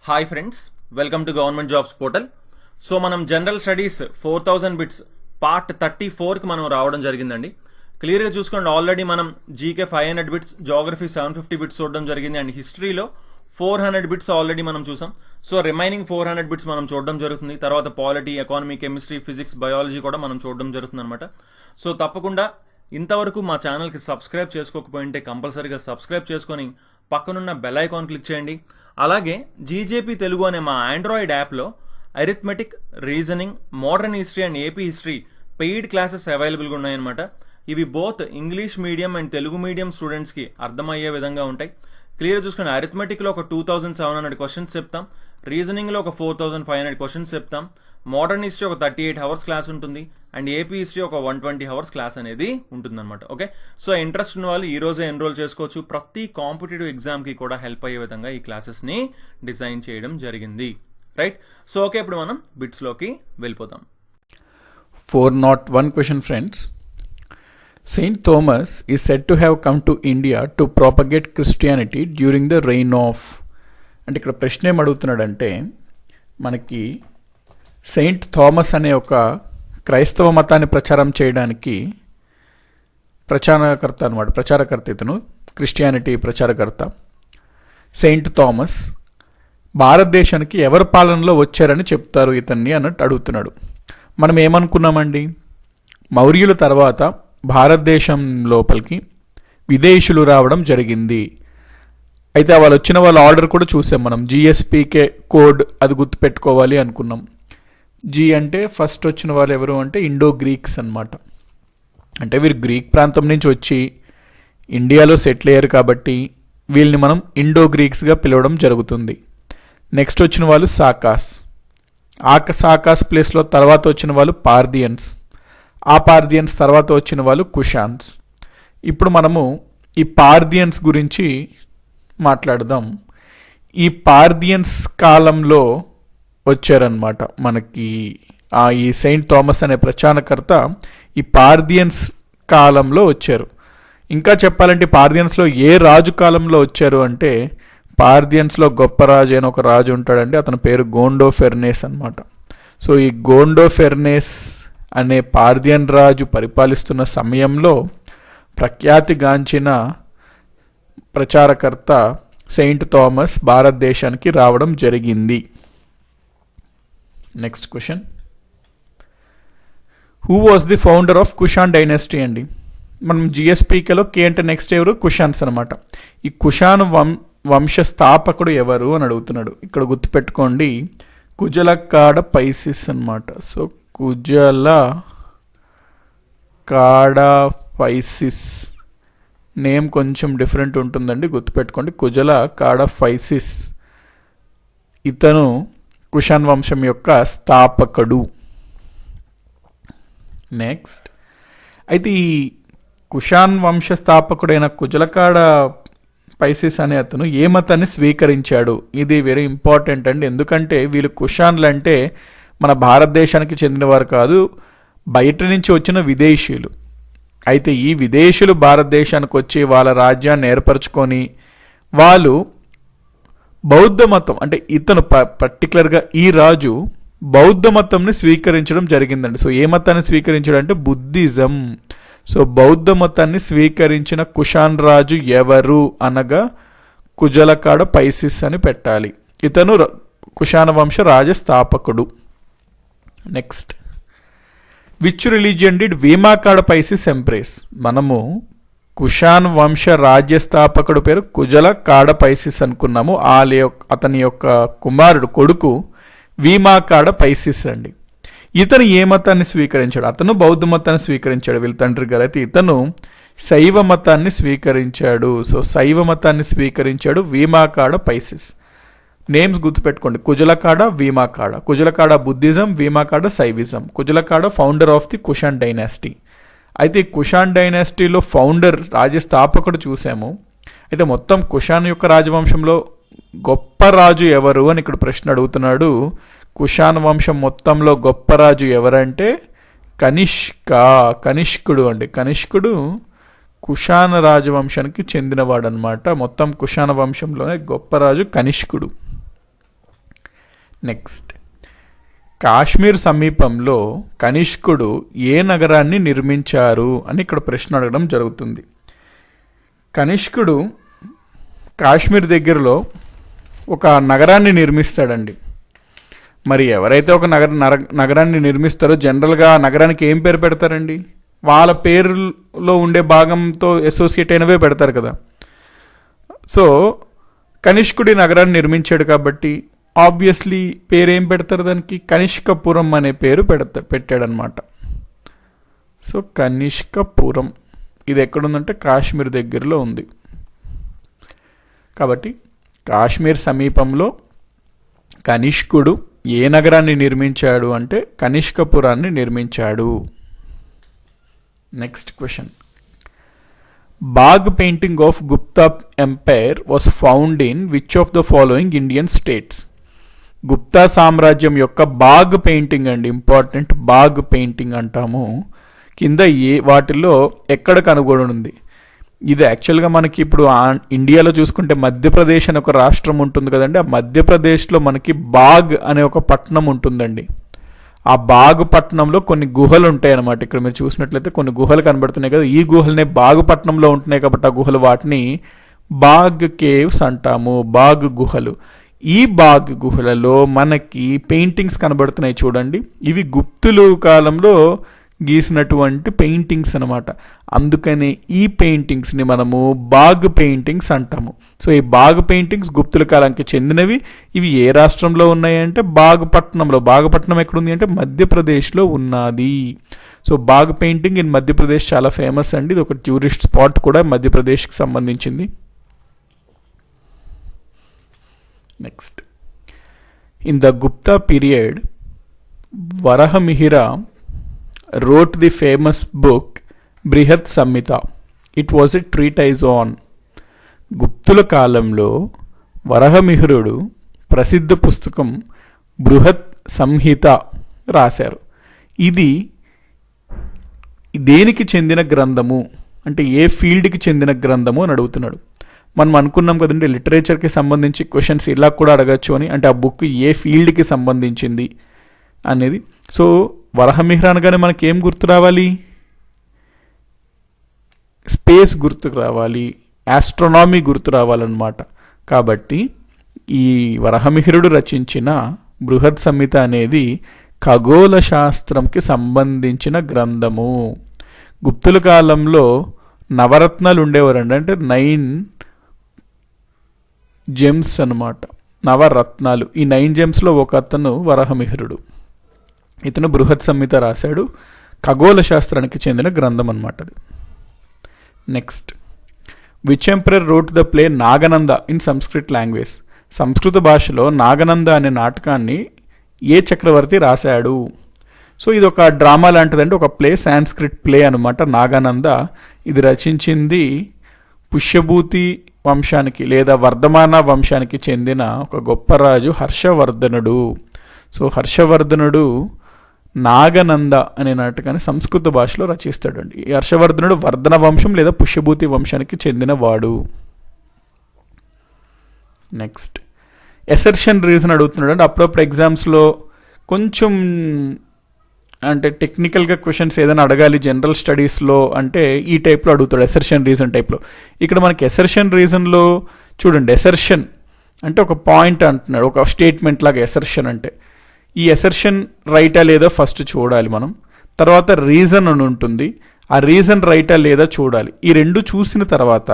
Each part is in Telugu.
Hi friends, welcome to government jobs portal. So మనం జనరల్ స్టడీస్ 4000 బిట్స్ పార్ట్ 34కి మనం రావడం జరిగిందండి. క్లియర్గా చూసుకోండి, ఆల్రెడీ మనం జీకే 500 బిట్స్, జోగ్రఫీ 750 బిట్స్ చూడడం జరిగింది అండ్ హిస్టరీలో 400 బిట్స్ ఆల్రెడీ మనం చూసాం. సో రిమైనింగ్ 400 బిట్స్ మనం చూడడం జరుగుతుంది. తర్వాత polity, economy, chemistry, physics, biology కూడా మనం చూడడం జరుగుతుంది అనమాట. సో తప్పకుండా ఇంతవరకు మా ఛానల్కి సబ్స్క్రైబ్ చేసుకోకపోయింటే కంపల్సరీగా సబ్స్క్రైబ్ చేసుకొని పక్కనున్న బెల్ ఐకాన్ క్లిక్ చేయండి. అలాగే జీజేపీ తెలుగు అనే మా ఆండ్రాయిడ్ యాప్లో arithmetic, reasoning, modern history and AP history paid classes అవైలబుల్గా ఉన్నాయన్నమాట. ఇవి both English medium and Telugu medium స్టూడెంట్స్కి అర్థమయ్యే విధంగా ఉంటాయి. క్లియర్ చూసుకుని అరిథమెటిక్లో ఒక 2700 క్వశ్చన్స్ చెప్తాం, రీజనింగ్లో ఒక 4500 క్వశ్చన్స్ చెప్తాం, మోడర్న్ హిస్టరీ ఒక 38 అవర్స్ క్లాస్ ఉంటుంది అండ్ ఏపీ హిస్టరీ ఒక 120 అవర్స్ క్లాస్ అనేది ఉంటుందన్నమాట. ఓకే, సో ఇంట్రెస్ట్ ఉన్న వాళ్ళు ఈ రోజే ఎన్రోల్ చేసుకోవచ్చు. ప్రతి కాంపిటేటివ్ ఎగ్జామ్కి కూడా హెల్ప్ అయ్యే విధంగా ఈ క్లాసెస్ని డిజైన్ చేయడం జరిగింది. రైట్, సో ఓకే, ఇప్పుడు మనం బిట్స్లోకి వెళ్ళిపోతాం. 401 question, friends. Saint Thomas is said to have come to India to propagate Christianity during the reign of. అంటే ఇక్కడ ప్రశ్న ఏం అడుగుతున్నాడంటే, మనకి సెయింట్ థామస్ అనే ఒక క్రైస్తవ మతాన్ని ప్రచారం చేయడానికి ప్రచారకర్త ఇతను, క్రిస్టియానిటీ ప్రచారకర్త సెయింట్ థామస్ భారతదేశానికి ఎవరి పాలనలో వచ్చారని చెప్తారు ఇతన్ని అన్నట్టు అడుగుతున్నాడు. మనం ఏమనుకున్నామండి, మౌర్యుల తర్వాత భారతదేశం లోపలికి విదేశీయులు రావడం జరిగింది. అయితే వాళ్ళు వచ్చిన వాళ్ళ ఆర్డర్ కూడా చూసాం మనం, జిఎస్పికే కోడ్ అది గుర్తుపెట్టుకోవాలి అనుకున్నాం. జీ అంటే ఫస్ట్ వచ్చిన వాళ్ళు ఎవరు అంటే ఇండో గ్రీక్స్ అన్నమాట. అంటే వీరు గ్రీక్ ప్రాంతం నుంచి వచ్చి ఇండియాలో సెటిల్ అయ్యారు కాబట్టి వీళ్ళని మనం ఇండో గ్రీక్స్గా పిలవడం జరుగుతుంది. నెక్స్ట్ వచ్చిన వాళ్ళు సాకాస్, సాకాస్ ప్లేస్లో తర్వాత వచ్చిన వాళ్ళు పార్థియన్స్, ఆ పార్థియన్స్ తర్వాత వచ్చిన వాళ్ళు కుషాన్స్. ఇప్పుడు మనము ఈ పార్థియన్స్ గురించి మాట్లాడదాం. ఈ పార్థియన్స్ కాలంలో వచ్చారనమాట మనకి ఈ సెయింట్ థామస్ అనే ప్రచారకర్త ఈ పార్థియన్స్ కాలంలో వచ్చారు. ఇంకా చెప్పాలంటే పార్థియన్స్లో ఏ రాజు కాలంలో వచ్చారు అంటే, పార్థియన్స్లో గొప్ప రాజు అయిన ఒక రాజు ఉంటాడండి, అతని పేరు గోండోఫెర్నేస్ అనమాట. సో ఈ గోండోఫెర్నేస్ అనే పార్థియన్ రాజు పరిపాలిస్తున్న సమయంలో ప్రఖ్యాతిగాంచిన ప్రచారకర్త సెయింట్ థామస్ భారతదేశానికి రావడం జరిగింది. Next question, who was the founder of cushion dynasty అండి. మనం జిఎస్పీకేలో కే అంటే నెక్స్ట్ ఎవరు, కుషాన్స్ అనమాట. ఈ కుషాన్ వంశ స్థాపకుడు ఎవరు అని అడుగుతున్నాడు. ఇక్కడ గుర్తుపెట్టుకోండి, కుజలకాడ పైసిస్ అనమాట. సో కుజలకాడ పైసిస్ నేమ్ కొంచెం డిఫరెంట్ ఉంటుందండి, గుర్తుపెట్టుకోండి. కుజలకాడ పైసిస్ ఇతను కుషాన్ వంశం యొక్క స్థాపకుడు. నెక్స్ట్, అయితే ఈ కుషాన్ వంశ స్థాపకుడైన కుజలకాడ పైసిస్ అనే అతను ఏ మతాన్ని స్వీకరించాడు? ఇది వెరీ ఇంపార్టెంట్ అండి, ఎందుకంటే వీళ్ళు కుషాన్లు అంటే మన భారతదేశానికి చెందినవారు కాదు, బయట నుంచి వచ్చిన విదేశీయులు. అయితే ఈ విదేశీయులు భారతదేశానికి వచ్చి వాళ్ళ రాజ్యాన్ని ఏర్పరచుకొని వాళ్ళు బౌద్ధ మతం, అంటే ఇతను పర్టికులర్గా ఈ రాజు బౌద్ధ మతంని స్వీకరించడం జరిగిందండి. సో ఏ మతాన్ని స్వీకరించడం అంటే బుద్ధిజం. సో బౌద్ధ మతాన్ని స్వీకరించిన కుషాన్ రాజు ఎవరు అనగా కుజలకాడ పైసిస్ అని పెట్టాలి. ఇతను కుషాన వంశ రాజస్థాపకుడు. Next, which religion did Vima Kadphises embrace? మనము కుషాన్ వంశ రాజ్యస్థాపకుడు పేరు కుజలకాడ పైసిస్ అనుకున్నాము. అతని యొక్క కొడుకు వీమాకాడ పైసిస్ అండి. ఇతను ఏ మతాన్ని స్వీకరించాడు? అతను బౌద్ధ మతాన్ని స్వీకరించాడు వీళ్ళ తండ్రి గారు. అయితే ఇతను శైవ మతాన్ని స్వీకరించాడు. సో శైవ మతాన్ని స్వీకరించాడు వీమాకాడ పైసిస్. నేమ్స్ గుర్తుపెట్టుకోండి, Kujula Kadphises, Vima Kadphises. Kujula Kadphises Buddhism, Vima Kadphises Shaivism. Kujula Kadphises founder of the Kushan dynasty. అయితే ఈ కుషాన్ డైనాసిటీలో ఫౌండర్ రాజ్యస్థాపకుడు చూసాము. అయితే మొత్తం కుషాన్ యొక్క రాజవంశంలో గొప్ప రాజు ఎవరు అని ఇక్కడ ప్రశ్న అడుగుతున్నాడు. కుషాన్ వంశం మొత్తంలో గొప్ప రాజు ఎవరంటే కనిష్కుడు అండి. కనిష్కుడు కుషాన రాజవంశానికి చెందినవాడు అనమాట. మొత్తం కుషాన వంశంలోనే గొప్ప రాజు కనిష్కుడు. నెక్స్ట్, కాశ్మీర్ సమీపంలో కనిష్కుడు ఏ నగరాన్ని నిర్మించారు అని ఇక్కడ ప్రశ్న అడగడం జరుగుతుంది. కనిష్కుడు కాశ్మీర్ దగ్గరలో ఒక నగరాన్ని నిర్మిస్తాడండి. మరి ఎవరైతే ఒక నగరాన్ని నిర్మిస్తారో జనరల్గా ఆ నగరానికి ఏం పేరు పెడతారండి? వాళ్ళ పేరులో ఉండే భాగంతో అసోసియేట్ అయినవే పెడతారు కదా. సో కనిష్కుడి నగరాన్ని నిర్మించాడు కాబట్టి ఆబ్వియస్లీ పేరు ఏం పెడతారు దానికి? కనిష్కపురం అనే పేరు పెట్టాడనమాట. సో కనిష్కపురం ఇది ఎక్కడుందంటే కాశ్మీర్ దగ్గరలో ఉంది. కాబట్టి కాశ్మీర్ సమీపంలో కనిష్కుడు ఏ నగరాన్ని నిర్మించాడు అంటే కనిష్కపురాన్ని నిర్మించాడు. Next question, Bagh painting of Gupta empire was found in which of the following Indian states? Gupta సామ్రాజ్యం యొక్క బాగ్ పెయింటింగ్ అండి, ఇంపార్టెంట్, బాగ్ పెయింటింగ్ అంటాము. కింద వాటిల్లో ఎక్కడ కనుగొని ఉంది? ఇది యాక్చువల్గా మనకి ఇప్పుడు ఇండియాలో చూసుకుంటే మధ్యప్రదేశ్ అనే ఒక రాష్ట్రం ఉంటుంది కదండి. ఆ మధ్యప్రదేశ్లో మనకి బాగ్ అనే ఒక పట్టణం ఉంటుందండి. ఆ బాగ్ పట్టణంలో కొన్ని గుహలు ఉంటాయి అన్నమాట. ఇక్కడ మీరు చూసినట్లయితే కొన్ని గుహలు కనబడుతున్నాయి కదా, ఈ గుహలనే బాగ్ పట్టణంలో ఉంటున్నాయి కాబట్టి ఆ గుహలు వాటిని బాగ్ కేవ్స్ అంటాము, బాగ్ గుహలు. ఈ బాగ్ గుహలలో మనకి పెయింటింగ్స్ కనబడుతున్నాయి చూడండి. ఇవి గుప్తులు కాలంలో గీసినటువంటి పెయింటింగ్స్ అనమాట. అందుకనే ఈ పెయింటింగ్స్ని మనము బాగ్ పెయింటింగ్స్ అంటాము. సో ఈ బాగ్ పెయింటింగ్స్ గుప్తుల కాలానికి చెందినవి. ఇవి ఏ రాష్ట్రంలో ఉన్నాయి అంటే బాగపట్నంలో. బాగపట్నం ఎక్కడుంది అంటే మధ్యప్రదేశ్లో ఉన్నది. So Bagh painting in Madhya Pradesh చాలా ఫేమస్ అండి. ఇది ఒక టూరిస్ట్ స్పాట్ కూడా మధ్యప్రదేశ్కి సంబంధించింది. Next, in the Gupta period Varahamihira wrote the famous book Brihat Samhita. It was a treatise on. గుప్తుల కాలంలో వరహమిహిరుడు ప్రసిద్ధ పుస్తకం బృహత్ సంహిత రాశారు. ఇది దేనికి చెందిన గ్రంథము అంటే ఏ ఫీల్డ్కి చెందిన గ్రంథము అని అడుగుతున్నాడు. మనం అనుకున్నాం కదండి లిటరేచర్కి సంబంధించి క్వశ్చన్స్ ఇలా కూడా అడగచ్చు అని. అంటే ఆ బుక్ ఏ ఫీల్డ్కి సంబంధించింది అనేది. సో వరహమిహిర అనగానే మనకి ఏం గుర్తు రావాలి? స్పేస్ గుర్తుకు రావాలి, ఆస్ట్రోనామీ గుర్తు రావాలన్నమాట. కాబట్టి ఈ వరహమిహిరుడు రచించిన బృహత్ సంహిత అనేది ఖగోళ శాస్త్రంకి సంబంధించిన గ్రంథము. గుప్తుల కాలంలో నవరత్నాలు ఉండేవారండి, అంటే 9 జెమ్స్ అన్నమాట, నవరత్నాలు. ఈ 9 జెమ్స్లో ఒక అతను వరహమిహిరుడు. ఇతను బృహత్ సంహిత రాశాడు. ఖగోళ శాస్త్రానికి చెందిన గ్రంథం అన్నమాట అది. Next, which emperor wrote the play Nagananda in Sanskrit language? సంస్కృత భాషలో నాగనంద అనే నాటకాన్ని ఏ చక్రవర్తి రాశాడు? సో ఇది ఒక డ్రామా లాంటిదంటే ఒక ప్లే, సాంస్క్రిట్ ప్లే అనమాట నాగానంద. ఇది రచించింది పుష్యభూతి వంశానికి లేదా వర్ధమాన వంశానికి చెందిన ఒక గొప్ప రాజు హర్షవర్ధనుడు. సో హర్షవర్ధనుడు నాగనంద అనే నాటకాన్ని సంస్కృత భాషలో రచిస్తాడండి. ఈ హర్షవర్ధనుడు వర్ధన వంశం లేదా పుష్యభూతి వంశానికి చెందిన వాడు. నెక్స్ట్, ఎసర్షన్ రీజన్ అడుగుతున్నాడు అంటే అప్పుడప్పుడు ఎగ్జామ్స్లో కొంచెం అంటే టెక్నికల్గా క్వశ్చన్స్ ఏదైనా అడగాలి జనరల్ స్టడీస్లో అంటే ఈ టైప్లో అడుగుతాడు, ఎసర్షన్ రీజన్ టైప్లో. ఇక్కడ మనకి ఎసర్షన్ రీజన్లో చూడండి, ఎసర్షన్ అంటే ఒక పాయింట్ అంటున్నాడు, ఒక స్టేట్మెంట్ లాగా ఎసర్షన్ అంటే. ఈ ఎసర్షన్ రైటా లేదా ఫస్ట్ చూడాలి మనం. తర్వాత రీజన్ అని ఉంటుంది, ఆ రీజన్ రైటా లేదా చూడాలి. ఈ రెండు చూసిన తర్వాత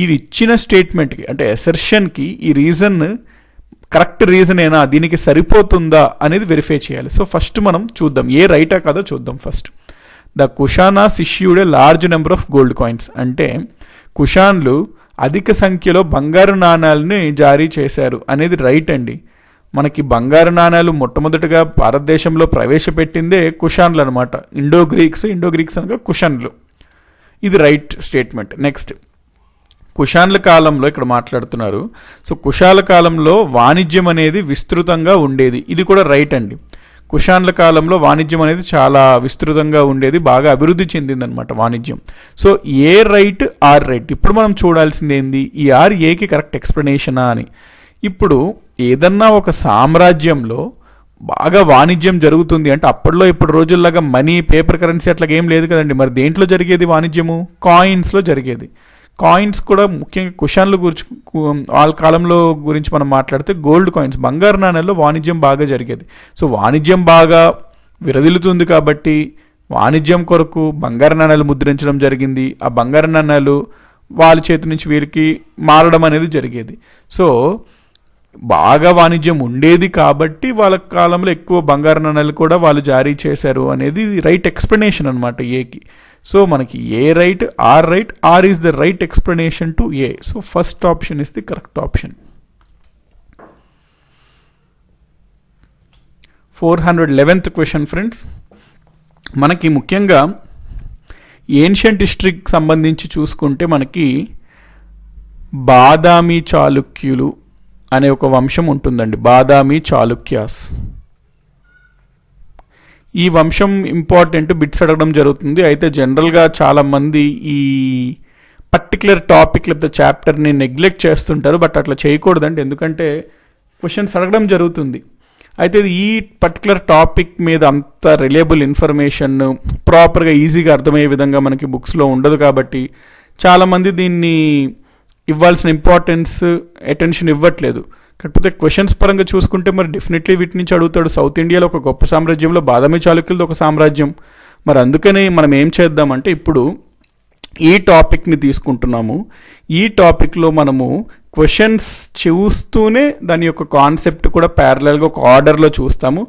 ఇది ఇచ్చిన స్టేట్మెంట్కి అంటే ఎసర్షన్కి ఈ రీజన్ కరెక్ట్ రీజన్ ఏనా, దీనికి సరిపోతుందా అనేది వెరిఫై చేయాలి. సో ఫస్ట్ మనం చూద్దాం ఏ రైటా కాదో చూద్దాం. First, the Kushanas issued a large number of gold coins. అంటే కుషాన్లు అధిక సంఖ్యలో బంగారు నాణాలని జారీ చేశారు అనేది రైట్ అండి. మనకి బంగారు నాణాలు మొట్టమొదటిగా భారతదేశంలో ప్రవేశపెట్టిందే కుషాన్లు అనమాట. ఇండో గ్రీక్స్ అనగా కుషాన్లు. ఇది రైట్ స్టేట్మెంట్. నెక్స్ట్, కుషాన్ల కాలంలో ఇక్కడ మాట్లాడుతున్నారు. సో కుషాల కాలంలో వాణిజ్యం అనేది విస్తృతంగా ఉండేది. ఇది కూడా రైట్ అండి. కుషాన్ల కాలంలో వాణిజ్యం అనేది చాలా విస్తృతంగా ఉండేది, బాగా అభివృద్ధి చెందిందనమాట వాణిజ్యం. So A right, R right. ఇప్పుడు మనం చూడాల్సింది ఏంది, ఈ ఆర్ ఏకి కరెక్ట్ ఎక్స్ప్లెనేషనా అని. ఇప్పుడు ఏదన్నా ఒక సామ్రాజ్యంలో బాగా వాణిజ్యం జరుగుతుంది అంటే అప్పట్లో ఇప్పుడు రోజుల్లాగా మనీ, పేపర్ కరెన్సీ అట్లా ఏం లేదు కదండి. మరి దేంట్లో జరిగేది వాణిజ్యము? కాయిన్స్లో జరిగేది. కాయిన్స్ కూడా ముఖ్యంగా కుషాన్ల గురించి వాళ్ళ కాలంలో గురించి మనం మాట్లాడితే గోల్డ్ కాయిన్స్, బంగారు నాణ్యాల్లో వాణిజ్యం బాగా జరిగేది. సో వాణిజ్యం బాగా విరదిల్లుతుంది కాబట్టి వాణిజ్యం కొరకు బంగారు నాణ్యాలు ముద్రించడం జరిగింది. ఆ బంగారు నాణ్యాలు వాళ్ళ చేతి నుంచి వీరికి మారడం అనేది జరిగేది. సో బాగా వాణిజ్యం ఉండేది కాబట్టి వాళ్ళ కాలంలో ఎక్కువ బంగారు నాణ్యాలు కూడా వాళ్ళు జారీ చేశారు అనేది రైట్ ఎక్స్ప్లెనేషన్ అనమాట ఏకి. సో మనకి A right, or is the right explanation to A. So first option is the correct option. 411th question friends. మనకి ముఖ్యంగా ఏన్షియంట్ హిస్టరీకి సంబంధించి చూసుకుంటే మనకి బాదామి చాళుక్యులు అనే ఒక వంశం ఉంటుందండి. బాదామి చాళుక్యాస్. ఈ వంశం ఇంపార్టెంట్, బిట్స్ అడగడం జరుగుతుంది. అయితే జనరల్గా చాలామంది ఈ పర్టికులర్ టాపిక్ లేకపోతే చాప్టర్ని నెగ్లెక్ట్ చేస్తుంటారు. బట్ అట్లా చేయకూడదండి, ఎందుకంటే క్వశ్చన్స్ అడగడం జరుగుతుంది. అయితే ఈ పర్టికులర్ టాపిక్ మీద అంత రిలయబుల్ ఇన్ఫర్మేషన్ ప్రాపర్గా ఈజీగా అర్థమయ్యే విధంగా మనకి బుక్స్లో ఉండదు కాబట్టి చాలామంది దీన్ని ఇవ్వాల్సిన ఇంపార్టెన్స్, అటెన్షన్ ఇవ్వట్లేదు. కాకపోతే క్వశ్చన్స్ పరంగా చూసుకుంటే మరి డెఫినెట్లీ వీటి నుంచి అడుగుతాడు. సౌత్ ఇండియాలో ఒక గొప్ప సామ్రాజ్యంలో బాదామి చాళుక్యులది ఒక సామ్రాజ్యం. మరి అందుకని మనం ఏం చేద్దామంటే ఇప్పుడు ఈ టాపిక్ని తీసుకుంటున్నాము. ఈ టాపిక్లో మనము క్వశ్చన్స్ చూస్తూనే దాని యొక్క కాన్సెప్ట్ కూడా ప్యారలల్గా ఒక ఆర్డర్లో చూస్తాము.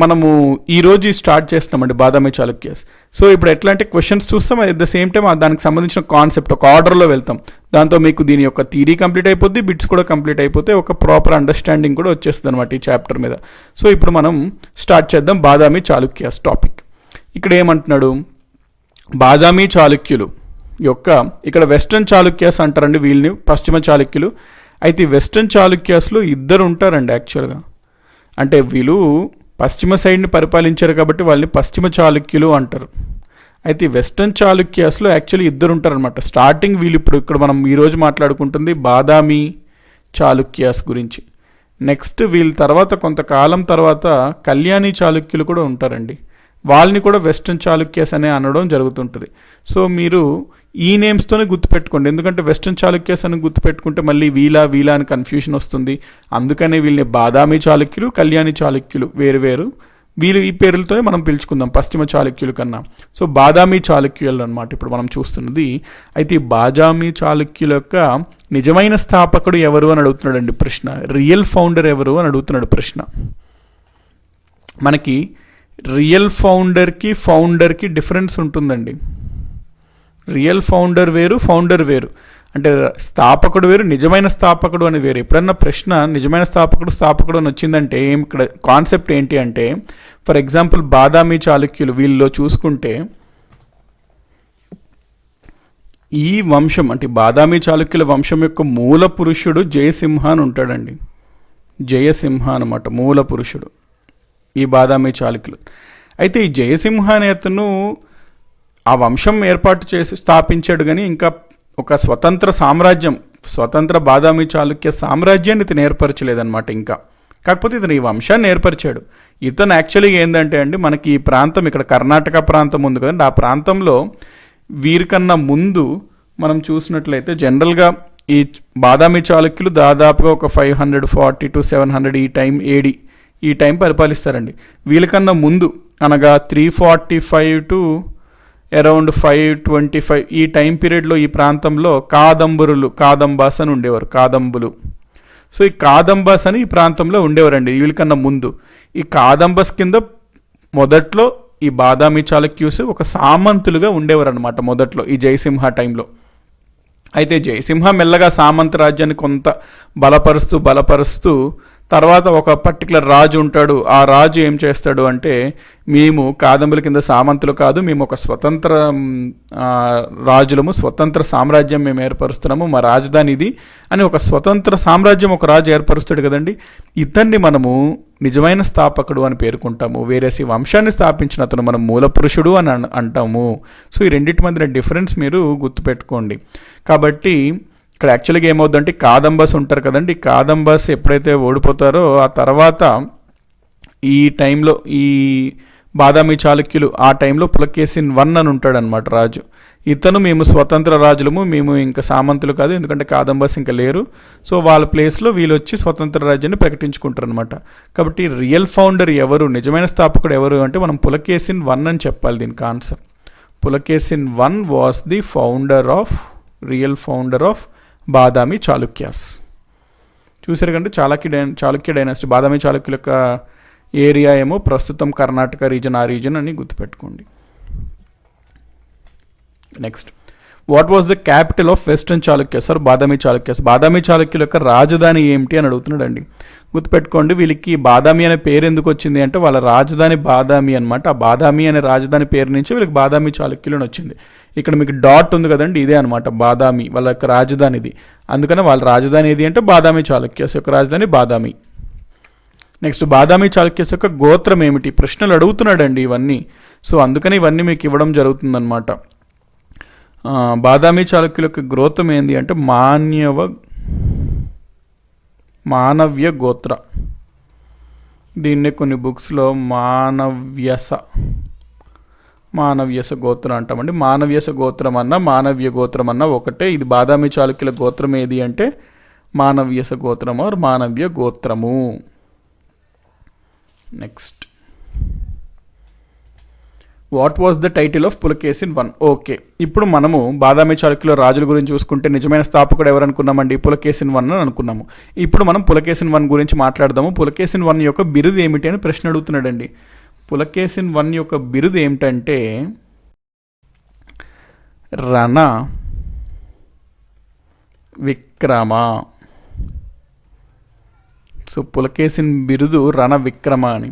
మనము ఈరోజు స్టార్ట్ చేస్తున్నామండి బాదామి చాళుక్యాస్. సో ఇప్పుడు ఎట్లా అంటే క్వశ్చన్స్ చూస్తాం, అట్ ద సేమ్ టైం దానికి సంబంధించిన కాన్సెప్ట్ ఒక ఆర్డర్లో వెళ్తాం. దాంతో మీకు దీని యొక్క థియరీ కంప్లీట్ అయిపోద్ది, బిట్స్ కూడా కంప్లీట్ అయిపోతే ఒక ప్రాపర్ అండర్స్టాండింగ్ కూడా వచ్చేస్తుంది అనమాట ఈ చాప్టర్ మీద. సో ఇప్పుడు మనం స్టార్ట్ చేద్దాం బాదామి చాళుక్యాస్ టాపిక్. ఇక్కడ ఏమంటున్నాడు, బాదామి చాళుక్యులు యొక్క ఇక్కడ వెస్ట్రన్ చాళుక్యాస్ అంటారండి వీళ్ళని, పశ్చిమ చాళుక్యులు. అయితే వెస్ట్రన్ చాళుక్యాస్లో ఇద్దరు ఉంటారండి యాక్చువల్గా. అంటే వీళ్ళు పశ్చిమ సైడ్ని పరిపాలించారు కాబట్టి వాళ్ళని పశ్చిమ చాళుక్యులు అంటారు. అయితే వెస్ట్రన్ చాళుక్యాస్లో యాక్చువల్లీ ఇద్దరు ఉంటారనమాట. స్టార్టింగ్ వీళ్ళు ఇప్పుడు ఇక్కడ మనం ఈరోజు మాట్లాడుకుంటుంది బాదామి చాళుక్యాస్ గురించి. నెక్స్ట్ వీళ్ళ తర్వాత కొంతకాలం తర్వాత కళ్యాణి చాళుక్యులు కూడా ఉంటారండి. వాళ్ళని కూడా వెస్ట్రన్ చాళుక్యాస్ అనే అనడం జరుగుతుంటుంది. సో మీరు ఈ నేమ్స్తోనే గుర్తుపెట్టుకోండి, ఎందుకంటే వెస్ట్రన్ చాళుక్యాస్ అని గుర్తుపెట్టుకుంటే మళ్ళీ వీలా అని కన్ఫ్యూషన్ వస్తుంది. అందుకనే వీళ్ళని బాదామి చాళుక్యులు, కళ్యాణి చాళుక్యులు వేరు వీళ్ళు ఈ పేర్లతోనే మనం పిలుచుకుందాం పశ్చిమ చాళుక్యుల కన్నా. సో బాదామి చాళుక్యులు అనమాట ఇప్పుడు మనం చూస్తున్నది. అయితే ఈ బాదామి చాళుక్యుల యొక్క నిజమైన స్థాపకుడు ఎవరు అని అడుగుతున్నాడండి ప్రశ్న. రియల్ ఫౌండర్ ఎవరు అని అడుగుతున్నాడు ప్రశ్న. మనకి రియల్ ఫౌండర్కి డిఫరెన్స్ ఉంటుందండి. రియల్ ఫౌండర్ వేరు, ఫౌండర్ వేరు. అంటే స్థాపకుడు వేరు, నిజమైన స్థాపకుడు అని వేరు. ఎప్పుడన్నా ప్రశ్న నిజమైన స్థాపకుడు అని వచ్చిందంటే ఇక్కడ కాన్సెప్ట్ ఏంటి అంటే, ఫర్ ఎగ్జాంపుల్ బాదామి చాళుక్యులు వీళ్ళలో చూసుకుంటే ఈ వంశం అంటే బాదామి చాళుక్యుల వంశం యొక్క మూల పురుషుడు జయసింహ అని ఉంటాడండి. జయసింహ అనమాట మూల పురుషుడు ఈ బాదామి చాళుక్యులు. అయితే ఈ జయసింహ అనే అతను ఆ వంశం ఏర్పాటు చేసి స్థాపించాడు, కానీ ఇంకా ఒక స్వతంత్ర బాదామి చాళుక్య సామ్రాజ్యాన్ని ఇతను ఏర్పరచలేదన్నమాట ఇంకా. కాకపోతే ఇతను ఈ వంశాన్ని ఏర్పరిచాడు. ఇతను యాక్చువల్గా ఏంటంటే అండి, మనకి ఈ ప్రాంతం ఇక్కడ కర్ణాటక ప్రాంతం ఉంది కదండి, ఆ ప్రాంతంలో వీరికన్నా ముందు మనం చూసినట్లయితే జనరల్గా ఈ బాదామి చాళుక్యులు దాదాపుగా ఒక 540 to 700 ఈ టైం పరిపాలిస్తారండి. వీళ్ళకన్నా ముందు అనగా 345 to అరౌండ్ 525 ఈ టైం పీరియడ్లో ఈ ప్రాంతంలో కాదంబాస్ అని ఉండేవారు, కాదంబులు. సో ఈ కాదంబాస్ అని ఈ ప్రాంతంలో ఉండేవారండి వీళ్ళకన్నా ముందు. ఈ కాదంబస్ కింద మొదట్లో ఈ బాదామి చాళుక్యూస్ ఒక సామంతులుగా ఉండేవారు అనమాట మొదట్లో ఈ జయసింహ టైంలో. అయితే జయసింహ మెల్లగా సామంత రాజ్యాన్ని కొంత బలపరుస్తూ తర్వాత ఒక పర్టికులర్ రాజు ఉంటాడు. ఆ రాజు ఏం చేస్తాడు అంటే, మేము కాదంబుల కింద సామంతులు కాదు, మేము ఒక స్వతంత్ర రాజులము, స్వతంత్ర సామ్రాజ్యం మేము ఏర్పరుస్తున్నాము, మా రాజధాని ఇది అని ఒక స్వతంత్ర సామ్రాజ్యం ఒక రాజు ఏర్పరుస్తాడు కదండి. ఇతన్ని మనము నిజమైన స్థాపకుడు అని పేర్కొంటాము. వేరేసి వంశాన్ని స్థాపించిన అతను మనం మూల పురుషుడు అని అంటాము. సో ఈ రెండింటి మధ్యన డిఫరెన్స్ మీరు గుర్తుపెట్టుకోండి. కాబట్టి ఇక్కడ యాక్చువల్గా ఏమవుద్దంటే కాదంబస్ ఉంటారు కదండి, ఈ కాదంబస్ ఎప్పుడైతే ఓడిపోతారో ఆ తర్వాత ఈ టైంలో ఈ బాదామి చాళుక్యులు ఆ టైంలో పులకేసిన్ 1 అని ఉంటాడనమాట రాజు. ఇతను మేము స్వతంత్ర రాజులము, మేము ఇంకా సామంతులు కాదు, ఎందుకంటే కాదంబస్ ఇంకా లేరు. సో వాళ్ళ ప్లేస్లో వీళ్ళు వచ్చి స్వతంత్ర రాజ్యాన్ని ప్రకటించుకుంటారు అనమాట. కాబట్టి రియల్ ఫౌండర్ ఎవరు, నిజమైన స్థాపకుడు ఎవరు అంటే మనం పులకేసిన్ 1 అని చెప్పాలి దీనికి answer. Pulakeshin 1 was the real founder of Badami Chalukyas. చూసారు కంటే చాళుక్య డైనాసిటీ, బాదామి చాళుక్యుల యొక్క ఏరియా ఏమో ప్రస్తుతం కర్ణాటక రీజన్, ఆ రీజన్ అని గుర్తుపెట్టుకోండి. Next, what was the capital of western Chalukyas or Badami Chalukyas? Badami చాళుక్యుల యొక్క రాజధాని ఏమిటి అని అడుగుతున్నాడండి. గుర్తుపెట్టుకోండి, వీళ్ళకి బాదామి అనే పేరు ఎందుకు వచ్చింది అంటే వాళ్ళ రాజధాని బాదామి అనమాట. ఆ బాదామి అనే రాజధాని పేరు నుంచి వీళ్ళకి బాదామి చాళుక్యులు అని వచ్చింది. ఇక్కడ మీకు డాట్ ఉంది కదండి, ఇదే అనమాట బాదామి వాళ్ళ యొక్క రాజధాని ఇది. అందుకని వాళ్ళ రాజధాని ఏది అంటే బాదామి చాళుక్యస్ యొక్క రాజధాని బాదామి. నెక్స్ట్, బాదామి చాళుక్యస్ యొక్క గోత్రం ఏమిటి? ప్రశ్నలు అడుగుతున్నాడండి ఇవన్నీ. సో అందుకని ఇవన్నీ మీకు ఇవ్వడం జరుగుతుందన్నమాట. బాదామి చాళుక్యుల యొక్క గోత్రం ఏంటి అంటే మానవ్య గోత్ర. దీన్నే కొన్ని బుక్స్లో మానవ్యస గోత్రం అంటామండి. మానవ్యస గోత్రం అన్న మానవ్య గోత్రం అన్న ఒకటే. ఇది బాదామి చాళుక్యుల గోత్రం ఏది అంటే మానవ్యస గోత్రము ఆర్ మానవ్య గోత్రము. Next, what was the title of Pulakeshin 1? Okay, ఇప్పుడు మనము బాదామి చాళుక్యుల రాజుల గురించి చూసుకుంటే నిజమైన స్థాపకుడు ఎవరు అనుకున్నామండి? పులకేసిన్ 1 అని అనుకున్నాము. ఇప్పుడు మనం పులకేసిన్ 1 గురించి మాట్లాడదాము. పులకేసిన్ 1 యొక్క బిరుదు ఏమిటి అని ప్రశ్న అడుగుతున్నాడండి. పులకేసిన్ 1 యొక్క బిరుదు ఏమిటంటే రణ విక్రమ. సో పులకేసిన్ బిరుదు రణ విక్రమ అని.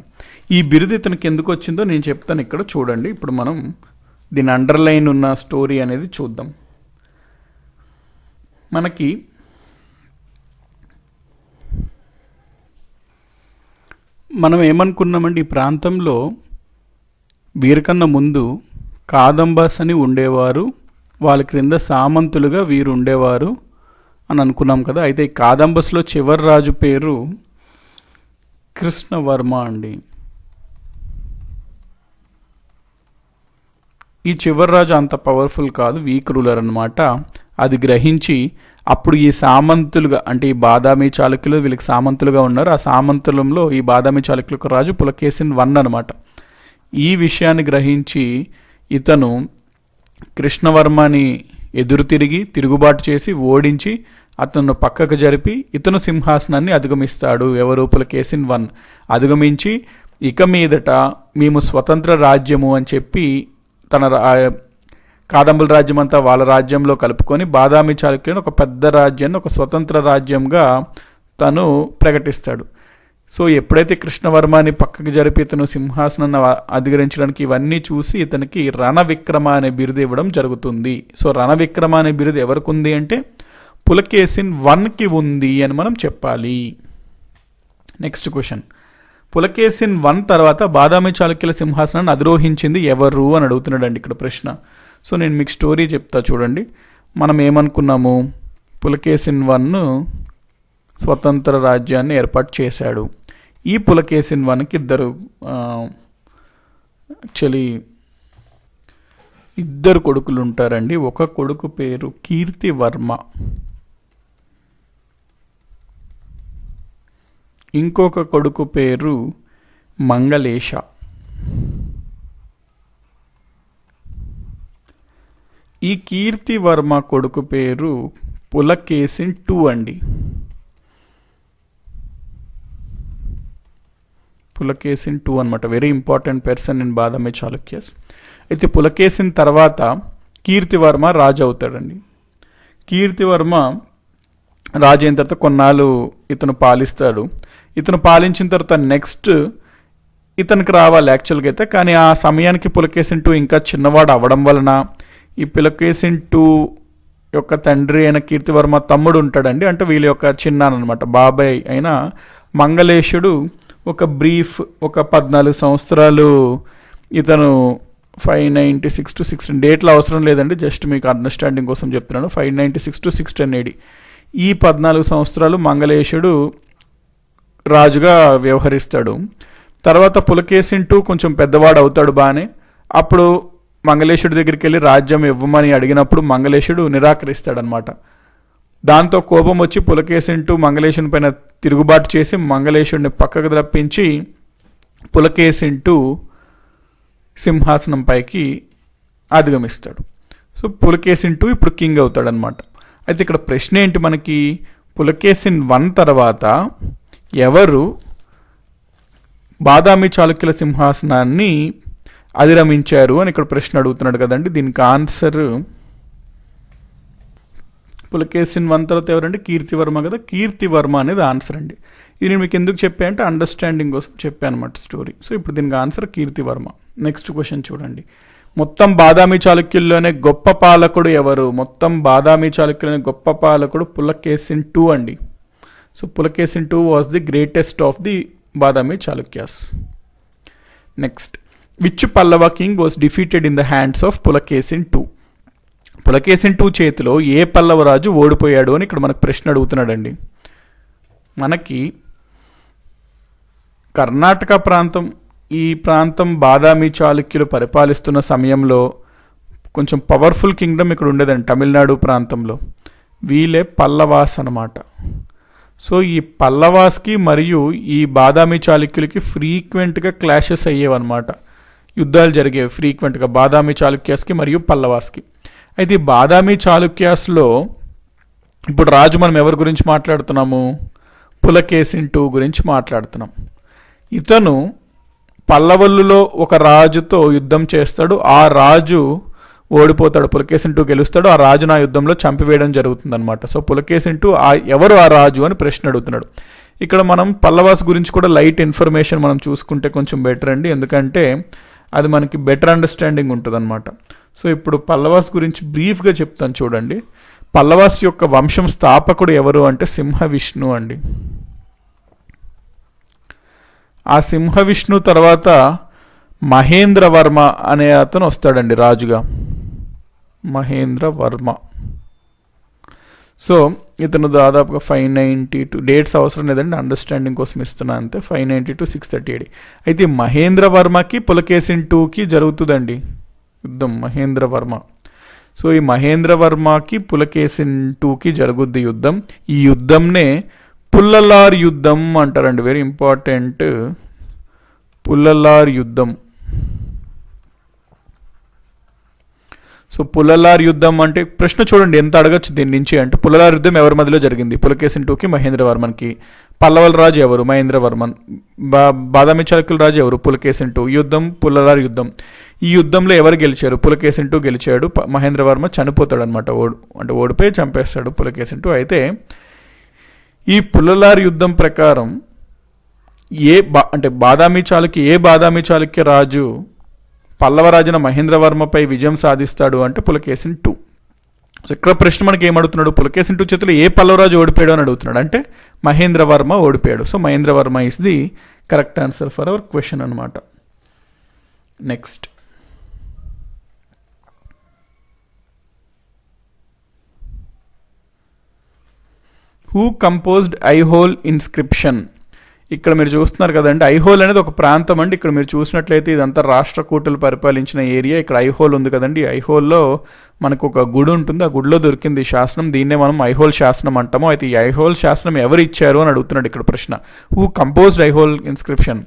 ఈ బిరుదు ఇతనికి ఎందుకు వచ్చిందో నేను చెప్తాను, ఇక్కడ చూడండి. ఇప్పుడు మనం దీని అండర్లైన్ ఉన్న స్టోరీ అనేది చూద్దాం. మనం ఏమనుకున్నామండి, ఈ ప్రాంతంలో వీరికన్నా ముందు కాదంబస్ అని ఉండేవారు, వాళ్ళ క్రింద సామంతులుగా వీరు ఉండేవారు అని అనుకున్నాం కదా. అయితే ఈ కాదంబస్లో చివరి రాజు పేరు కృష్ణవర్మ అండి. ఈ చివరి రాజు అంత పవర్ఫుల్ కాదు, వీక్ రూలర్ అనమాట. అది గ్రహించి అప్పుడు ఈ సామంతులుగా అంటే ఈ బాదామి చాళుక్యులు వీళ్ళకి సామంతులుగా ఉన్నారు. ఆ సామంతులంలో ఈ బాదామి చాళుక్యులకు రాజు పులకేసిన్ 1 అనమాట. ఈ విషయాన్ని గ్రహించి ఇతను కృష్ణవర్మని ఎదురు తిరుగుబాటు చేసి ఓడించి అతను పక్కకు జరిపి ఇతను సింహాసనాన్ని అధిగమిస్తాడు. ఎవరు? పులకేసిన్ 1 అధిగమించి ఇక మీదట మేము స్వతంత్ర రాజ్యము అని చెప్పి తన కాదంబుల రాజ్యం అంతా వాళ్ళ రాజ్యంలో కలుపుకొని బాదామి చాళుక్యులను ఒక పెద్ద రాజ్యాన్ని ఒక స్వతంత్ర రాజ్యంగా తను ప్రకటిస్తాడు. సో ఎప్పుడైతే కృష్ణవర్మని పక్కకు జరిపి ఇతను సింహాసనాన్ని అధిగరించడానికి ఇవన్నీ చూసి ఇతనికి రణవిక్రమ అనే బిరుదు ఇవ్వడం జరుగుతుంది. సో రణవిక్రమ అనే బిరుదు ఎవరికి ఉంది అంటే పులకేసిన్ 1కి ఉంది అని మనం చెప్పాలి. నెక్స్ట్ క్వశ్చన్, పులకేసిన్ 1 తర్వాత బాదామి చాళుక్యుల సింహాసనాన్ని అధిరోహించింది ఎవరు అని అడుగుతున్నాడండి ఇక్కడ ప్రశ్న. సో నేను మీకు స్టోరీ చెప్తా చూడండి. మనం ఏమనుకున్నాము, పులకేసిన్ 1 స్వతంత్ర రాజ్యాన్ని ఏర్పాటు చేశాడు. ఈ పులకేసిన్ 1కి ఇద్దరు కొడుకులు ఉంటారండి. ఒక కొడుకు పేరు కీర్తివర్మ, ఇంకొక కొడుకు పేరు మంగళేశ. ఈ కీర్తివర్మ కొడుకు పేరు పులకేసిన్ 2 అండి. పులకేసిన్ 2 అనమాట. Very important person in Badami Chalukyas. అయితే పులకేసిన్ తర్వాత కీర్తివర్మ రాజు అవుతాడండి. కీర్తివర్మ రాజు అయిన తర్వాత కొన్నాళ్ళు ఇతను పాలిస్తాడు. ఇతను పాలించిన తర్వాత నెక్స్ట్ ఇతనికి రావాలి యాక్చువల్గా అయితే, కానీ ఆ సమయానికి పులకేసిన్ 2 ఇంకా చిన్నవాడు అవ్వడం వలన ఈ పులకేసిన్ 2 యొక్క తండ్రి అయిన కీర్తివర్మ తమ్ముడు ఉంటాడండి, అంటే వీళ్ళ యొక్క చిన్నానమాట బాబాయ్ అయిన మంగళేశుడు ఒక 14 సంవత్సరాలు ఇతను 596 to 610 డేట్లో అవసరం లేదండి, జస్ట్ మీకు అండర్స్టాండింగ్ కోసం చెప్తున్నాను. 596 to 610 AD. ఈ 14 సంవత్సరాలు మంగళేశుడు రాజుగా వ్యవహరిస్తాడు. తర్వాత పులకేశిన్ II కొంచెం పెద్దవాడు అవుతాడు బాగానే. అప్పుడు మంగళేశుడి దగ్గరికి వెళ్ళి రాజ్యం ఇవ్వమని అడిగినప్పుడు మంగళేశుడు నిరాకరిస్తాడనమాట. దాంతో కోపం వచ్చి పులకేశిన్ II మంగళేశుని పైన తిరుగుబాటు చేసి మంగళేశుడిని పక్కకు రప్పించి పులకేశిన్ II సింహాసనం పైకి అధిగమిస్తాడు. సో పులకేశిన్ II ఇప్పుడు కింగ్ అవుతాడనమాట. అయితే ఇక్కడ ప్రశ్న ఏంటి మనకి, పులకేశిన్ I తర్వాత ఎవరు బాదామి చాళుక్యుల సింహాసనాన్ని అధిగమించారు అని ఇక్కడ ప్రశ్న అడుగుతున్నాడు కదండి. దీనికి ఆన్సర్ పులకేశిన్ I తర్వాత ఎవరండి, కీర్తివర్మ కదా. కీర్తివర్మ అనేది ఆన్సర్ అండి. ఇది నేను మీకు ఎందుకు చెప్పా అంటే అండర్స్టాండింగ్ కోసం చెప్పాను అనమాట స్టోరీ. సో ఇప్పుడు దీనికి ఆన్సర్ కీర్తివర్మ. నెక్స్ట్ క్వశ్చన్ చూడండి, మొత్తం బాదామి చాళుక్యుల్లోనే గొప్ప పాలకుడు ఎవరు? మొత్తం బాదామి చాళుక్యుల్లోనే గొప్ప పాలకుడు పులకేశిన్ II అండి. So Pulakeshin II was the greatest of the Badami Chalukyas. Next, which Pallava king was defeated in the hands of Pulakeshin II? Pulakeshin II చేతిలో ఏ పల్లవ రాజు ఓడిపోయాడు అని ఇక్కడ మనకు ప్రశ్న అడుగుతున్నాడండి. మనకి కర్ణాటక ప్రాంతం, ఈ ప్రాంతం బాదామి చాళుక్యులు పరిపాలిస్తున్న సమయంలో కొంచెం పవర్ఫుల్ కింగ్డమ్ ఇక్కడ ఉండేదండి తమిళనాడు ప్రాంతంలో. వీళ్ళే పల్లవాస్ అన్నమాట. సో ఈ పల్లవాస్కి మరియు ఈ బాదామి చాళుక్యులకి ఫ్రీక్వెంట్గా క్లాషెస్ అయ్యేవన్నమాట, యుద్ధాలు జరిగేవి ఫ్రీక్వెంట్గా బాదామి చాళుక్యాస్కి మరియు పల్లవాస్కి. అయితే ఈ బాదామి చాళుక్యాస్లో ఇప్పుడు రాజు మనం ఎవరి గురించి మాట్లాడుతున్నాము, పులకేశిన్ II గురించి మాట్లాడుతున్నాం. ఇతను పల్లవల్లులో ఒక రాజుతో యుద్ధం చేస్తాడు, ఆ రాజు ఓడిపోతాడు, పులకేశిన్ II గెలుస్తాడు, ఆ రాజును ఆ యుద్ధంలో చంపివేయడం జరుగుతుంది అనమాట. సో పులకేశిన్ II ఎవరు ఆ రాజు అని ప్రశ్న అడుగుతున్నాడు. ఇక్కడ మనం పల్లవాస్ గురించి కూడా లైట్ ఇన్ఫర్మేషన్ మనం చూసుకుంటే కొంచెం బెటర్ అండి, ఎందుకంటే అది మనకి బెటర్ అండర్స్టాండింగ్ ఉంటుంది అనమాట. సో ఇప్పుడు పల్లవాస్ గురించి బ్రీఫ్గా చెప్తాను చూడండి. పల్లవాస్ యొక్క వంశం స్థాపకుడు ఎవరు అంటే సింహవిష్ణు అండి. ఆ సింహవిష్ణు తర్వాత మహేంద్రవర్మ అనే అతను వస్తాడండి రాజుగా, మహేంద్రవర్మ. సో ఇతను దాదాపుగా 592, డేట్స్ అవసరం లేదండి అండర్స్టాండింగ్ కోసం ఇస్తున్నా అంతే. 590 to 630 AD. అయితే మహేంద్రవర్మకి పులకేశిన్ IIకి జరుగుతుందండి యుద్ధం, మహేంద్రవర్మ. సో ఈ మహేంద్రవర్మకి పులకేశిన్ IIకి జరుగుద్ది యుద్ధం. ఈ యుద్ధంనే పుల్లలార్ యుద్ధం అంటారండి, వెరీ ఇంపార్టెంట్, పుల్లలార్ యుద్ధం. సో పుల్లలార్ యుద్ధం అంటే ప్రశ్న చూడండి ఎంత అడగచ్చు దీని నుంచి అంటే, పుల్లలార్ యుద్ధం ఎవరి మధ్యలో జరిగింది? పులకేశిన్ IIకి మహేంద్రవర్మన్కి. పల్లవల రాజు ఎవరు? మహేంద్రవర్మన్. బాదామి చాళుక్యుల రాజు ఎవరు? పులకేశిన్ II. యుద్ధం పుల్లలార్ యుద్ధం. ఈ యుద్ధంలో ఎవరు గెలిచారు? పులకేశిన్ II గెలిచాడు, మహేంద్రవర్మ చనిపోతాడు అనమాట, అంటే ఓడిపోయి చంపేస్తాడు పులకేశిన్ II. అయితే ఈ పుల్లలార్ యుద్ధం ప్రకారం అంటే ఏ బాదామి చాళుక్య రాజు పల్లవరాజున మహేంద్రవర్మపై విజయం సాధిస్తాడు అంటే పులకేశిన్ II. సో ఇక్కడ ప్రశ్న మనకి ఏమడుగుతున్నాడు, పులకేశిన్ II చేతిలో ఏ పల్లవరాజు ఓడిపోయాడు అని అడుగుతున్నాడు, అంటే మహేంద్రవర్మ ఓడిపోయాడు. So Mahendravarma is the correct answer for our question అనమాట. Next, who composed Aihole inscription? ఇక్కడ మీరు చూస్తున్నారు కదండి, ఐహోల్ అనేది ఒక ప్రాంతం అండి. ఇక్కడ మీరు చూసినట్లయితే ఇదంతా రాష్ట్రకూటులు పరిపాలించిన ఏరియా. ఇక్కడ ఐహోల్ ఉంది కదండి, ఐహోల్లో మనకు ఒక గుడి ఉంటుంది, ఆ గుడిలో దొరికింది శాసనం, దీన్నే మనం ఐహోల్ శాసనం అంటాము. అయితే ఈ ఐహోల్ శాసనం ఎవరు ఇచ్చారు అని అడుగుతున్నాడు ఇక్కడ ప్రశ్న. Who composed Aihole inscription?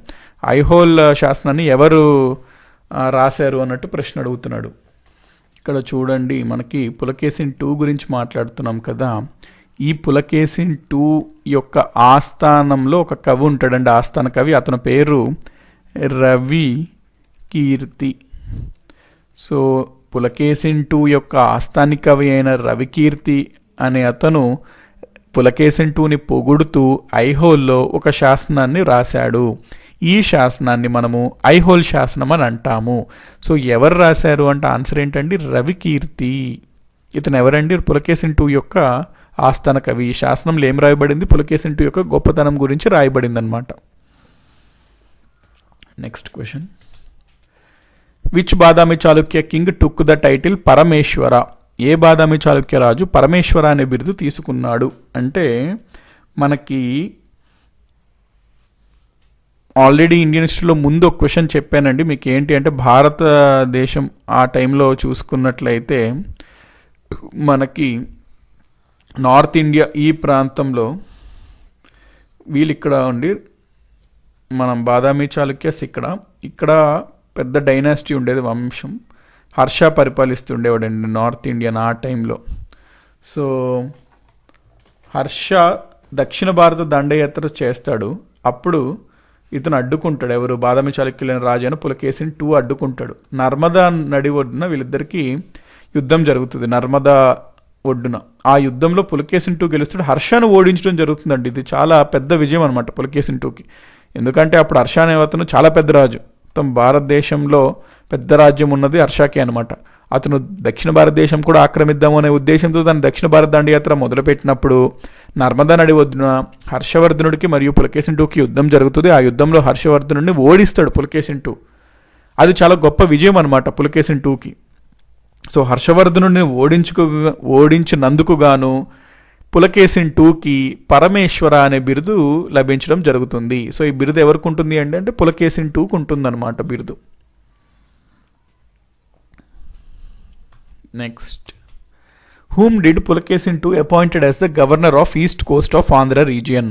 Aihole శాసనాన్ని ఎవరు రాశారు అన్నట్టు ప్రశ్న అడుగుతున్నాడు. ఇక్కడ చూడండి, మనకి పులకేశిన్ II గురించి మాట్లాడుతున్నాం కదా. ఈ పులకేశిన్ II యొక్క ఆస్థానంలో ఒక కవి ఉంటాడండి, ఆస్థాన కవి. అతని పేరు రవి కీర్తి. సో పులకేశిన్ II యొక్క ఆస్థానిక కవి అయిన రవికీర్తి అనే అతను పులకేశిన్ IIని పొగుడుతూ ఐహోల్లో ఒక శాసనాన్ని రాశాడు. ఈ శాసనాన్ని మనము ఐహోల్ శాసనం అని అంటాము. సో ఎవరు రాశారు అంటే ఆన్సర్ ఏంటండి, రవికీర్తి. ఇతను ఎవరండి? పులకేశిన్ II యొక్క ఆస్థాన కవి. ఈ శాసనంలో ఏం రాయబడింది? పులకేశిన్ II యొక్క గొప్పతనం గురించి రాయబడింది అనమాట. Next question, which Badami Chalukya king took the title Parameshwara? ఏ బాదామి చాళుక్య రాజు పరమేశ్వర అనే బిరుదు తీసుకున్నాడు అంటే మనకి ఆల్రెడీ ఇండియన్ హిస్టరీలో ముందు ఒక క్వశ్చన్ చెప్పానండి మీకు. ఏంటి అంటే భారతదేశం ఆ టైంలో చూసుకున్నట్లయితే మనకి నార్త్ ఇండియా ఈ ప్రాంతంలో వీళ్ళు ఇక్కడ ఉండి మనం బాదామి చాళుక్యస్ ఇక్కడ పెద్ద డైనాసిటీ ఉండేది, వంశం. హర్ష పరిపాలిస్తుండేవాడండి నార్త్ ఇండియన్ ఆ టైంలో. సో హర్ష దక్షిణ భారత దండయాత్ర చేస్తాడు. అప్పుడు ఇతను అడ్డుకుంటాడు, ఎవరు బాదామి చాళుక్యులైన రాజు అయిన పులకేసిన్ II అడ్డుకుంటాడు. నర్మదా నడి ఒడ్డున వీళ్ళిద్దరికీ యుద్ధం జరుగుతుంది, నర్మదా ఒడ్డున. ఆ యుద్ధంలో పులకేసిన్ II గెలుస్తాడు, హర్షను ఓడించడం జరుగుతుందండి. ఇది చాలా పెద్ద విజయం అనమాట పులకేసిన్ IIకి. ఎందుకంటే అప్పుడు హర్ష అనే అతను చాలా పెద్ద రాజు, మొత్తం భారతదేశంలో పెద్ద రాజ్యం ఉన్నది హర్షకే అనమాట. అతను దక్షిణ భారతదేశం కూడా ఆక్రమిద్దాము అనే ఉద్దేశంతో తన దక్షిణ భారత దండయాత్ర మొదలుపెట్టినప్పుడు నర్మదా నడి ఒడ్డున హర్షవర్ధనుడికి మరియు పులకేసిన్ IIకి యుద్ధం జరుగుతుంది. ఆ యుద్ధంలో హర్షవర్ధనుడిని ఓడిస్తాడు పులకేసిన్ II. అది చాలా గొప్ప విజయం అనమాట పులకేసిన్ IIకి. సో హర్షవర్ధనుడిని ఓడించినందుకు గాను పులకేసిన్ IIకి పరమేశ్వర అనే బిరుదు లభించడం జరుగుతుంది. సో ఈ బిరుదు ఎవరికి ఉంటుంది అంటే పులకేసిన్ IIకి ఉంటుందన్నమాట బిరుదు. Next, whom did Pulakeshin II appointed as the governor of east coast of Andhra region?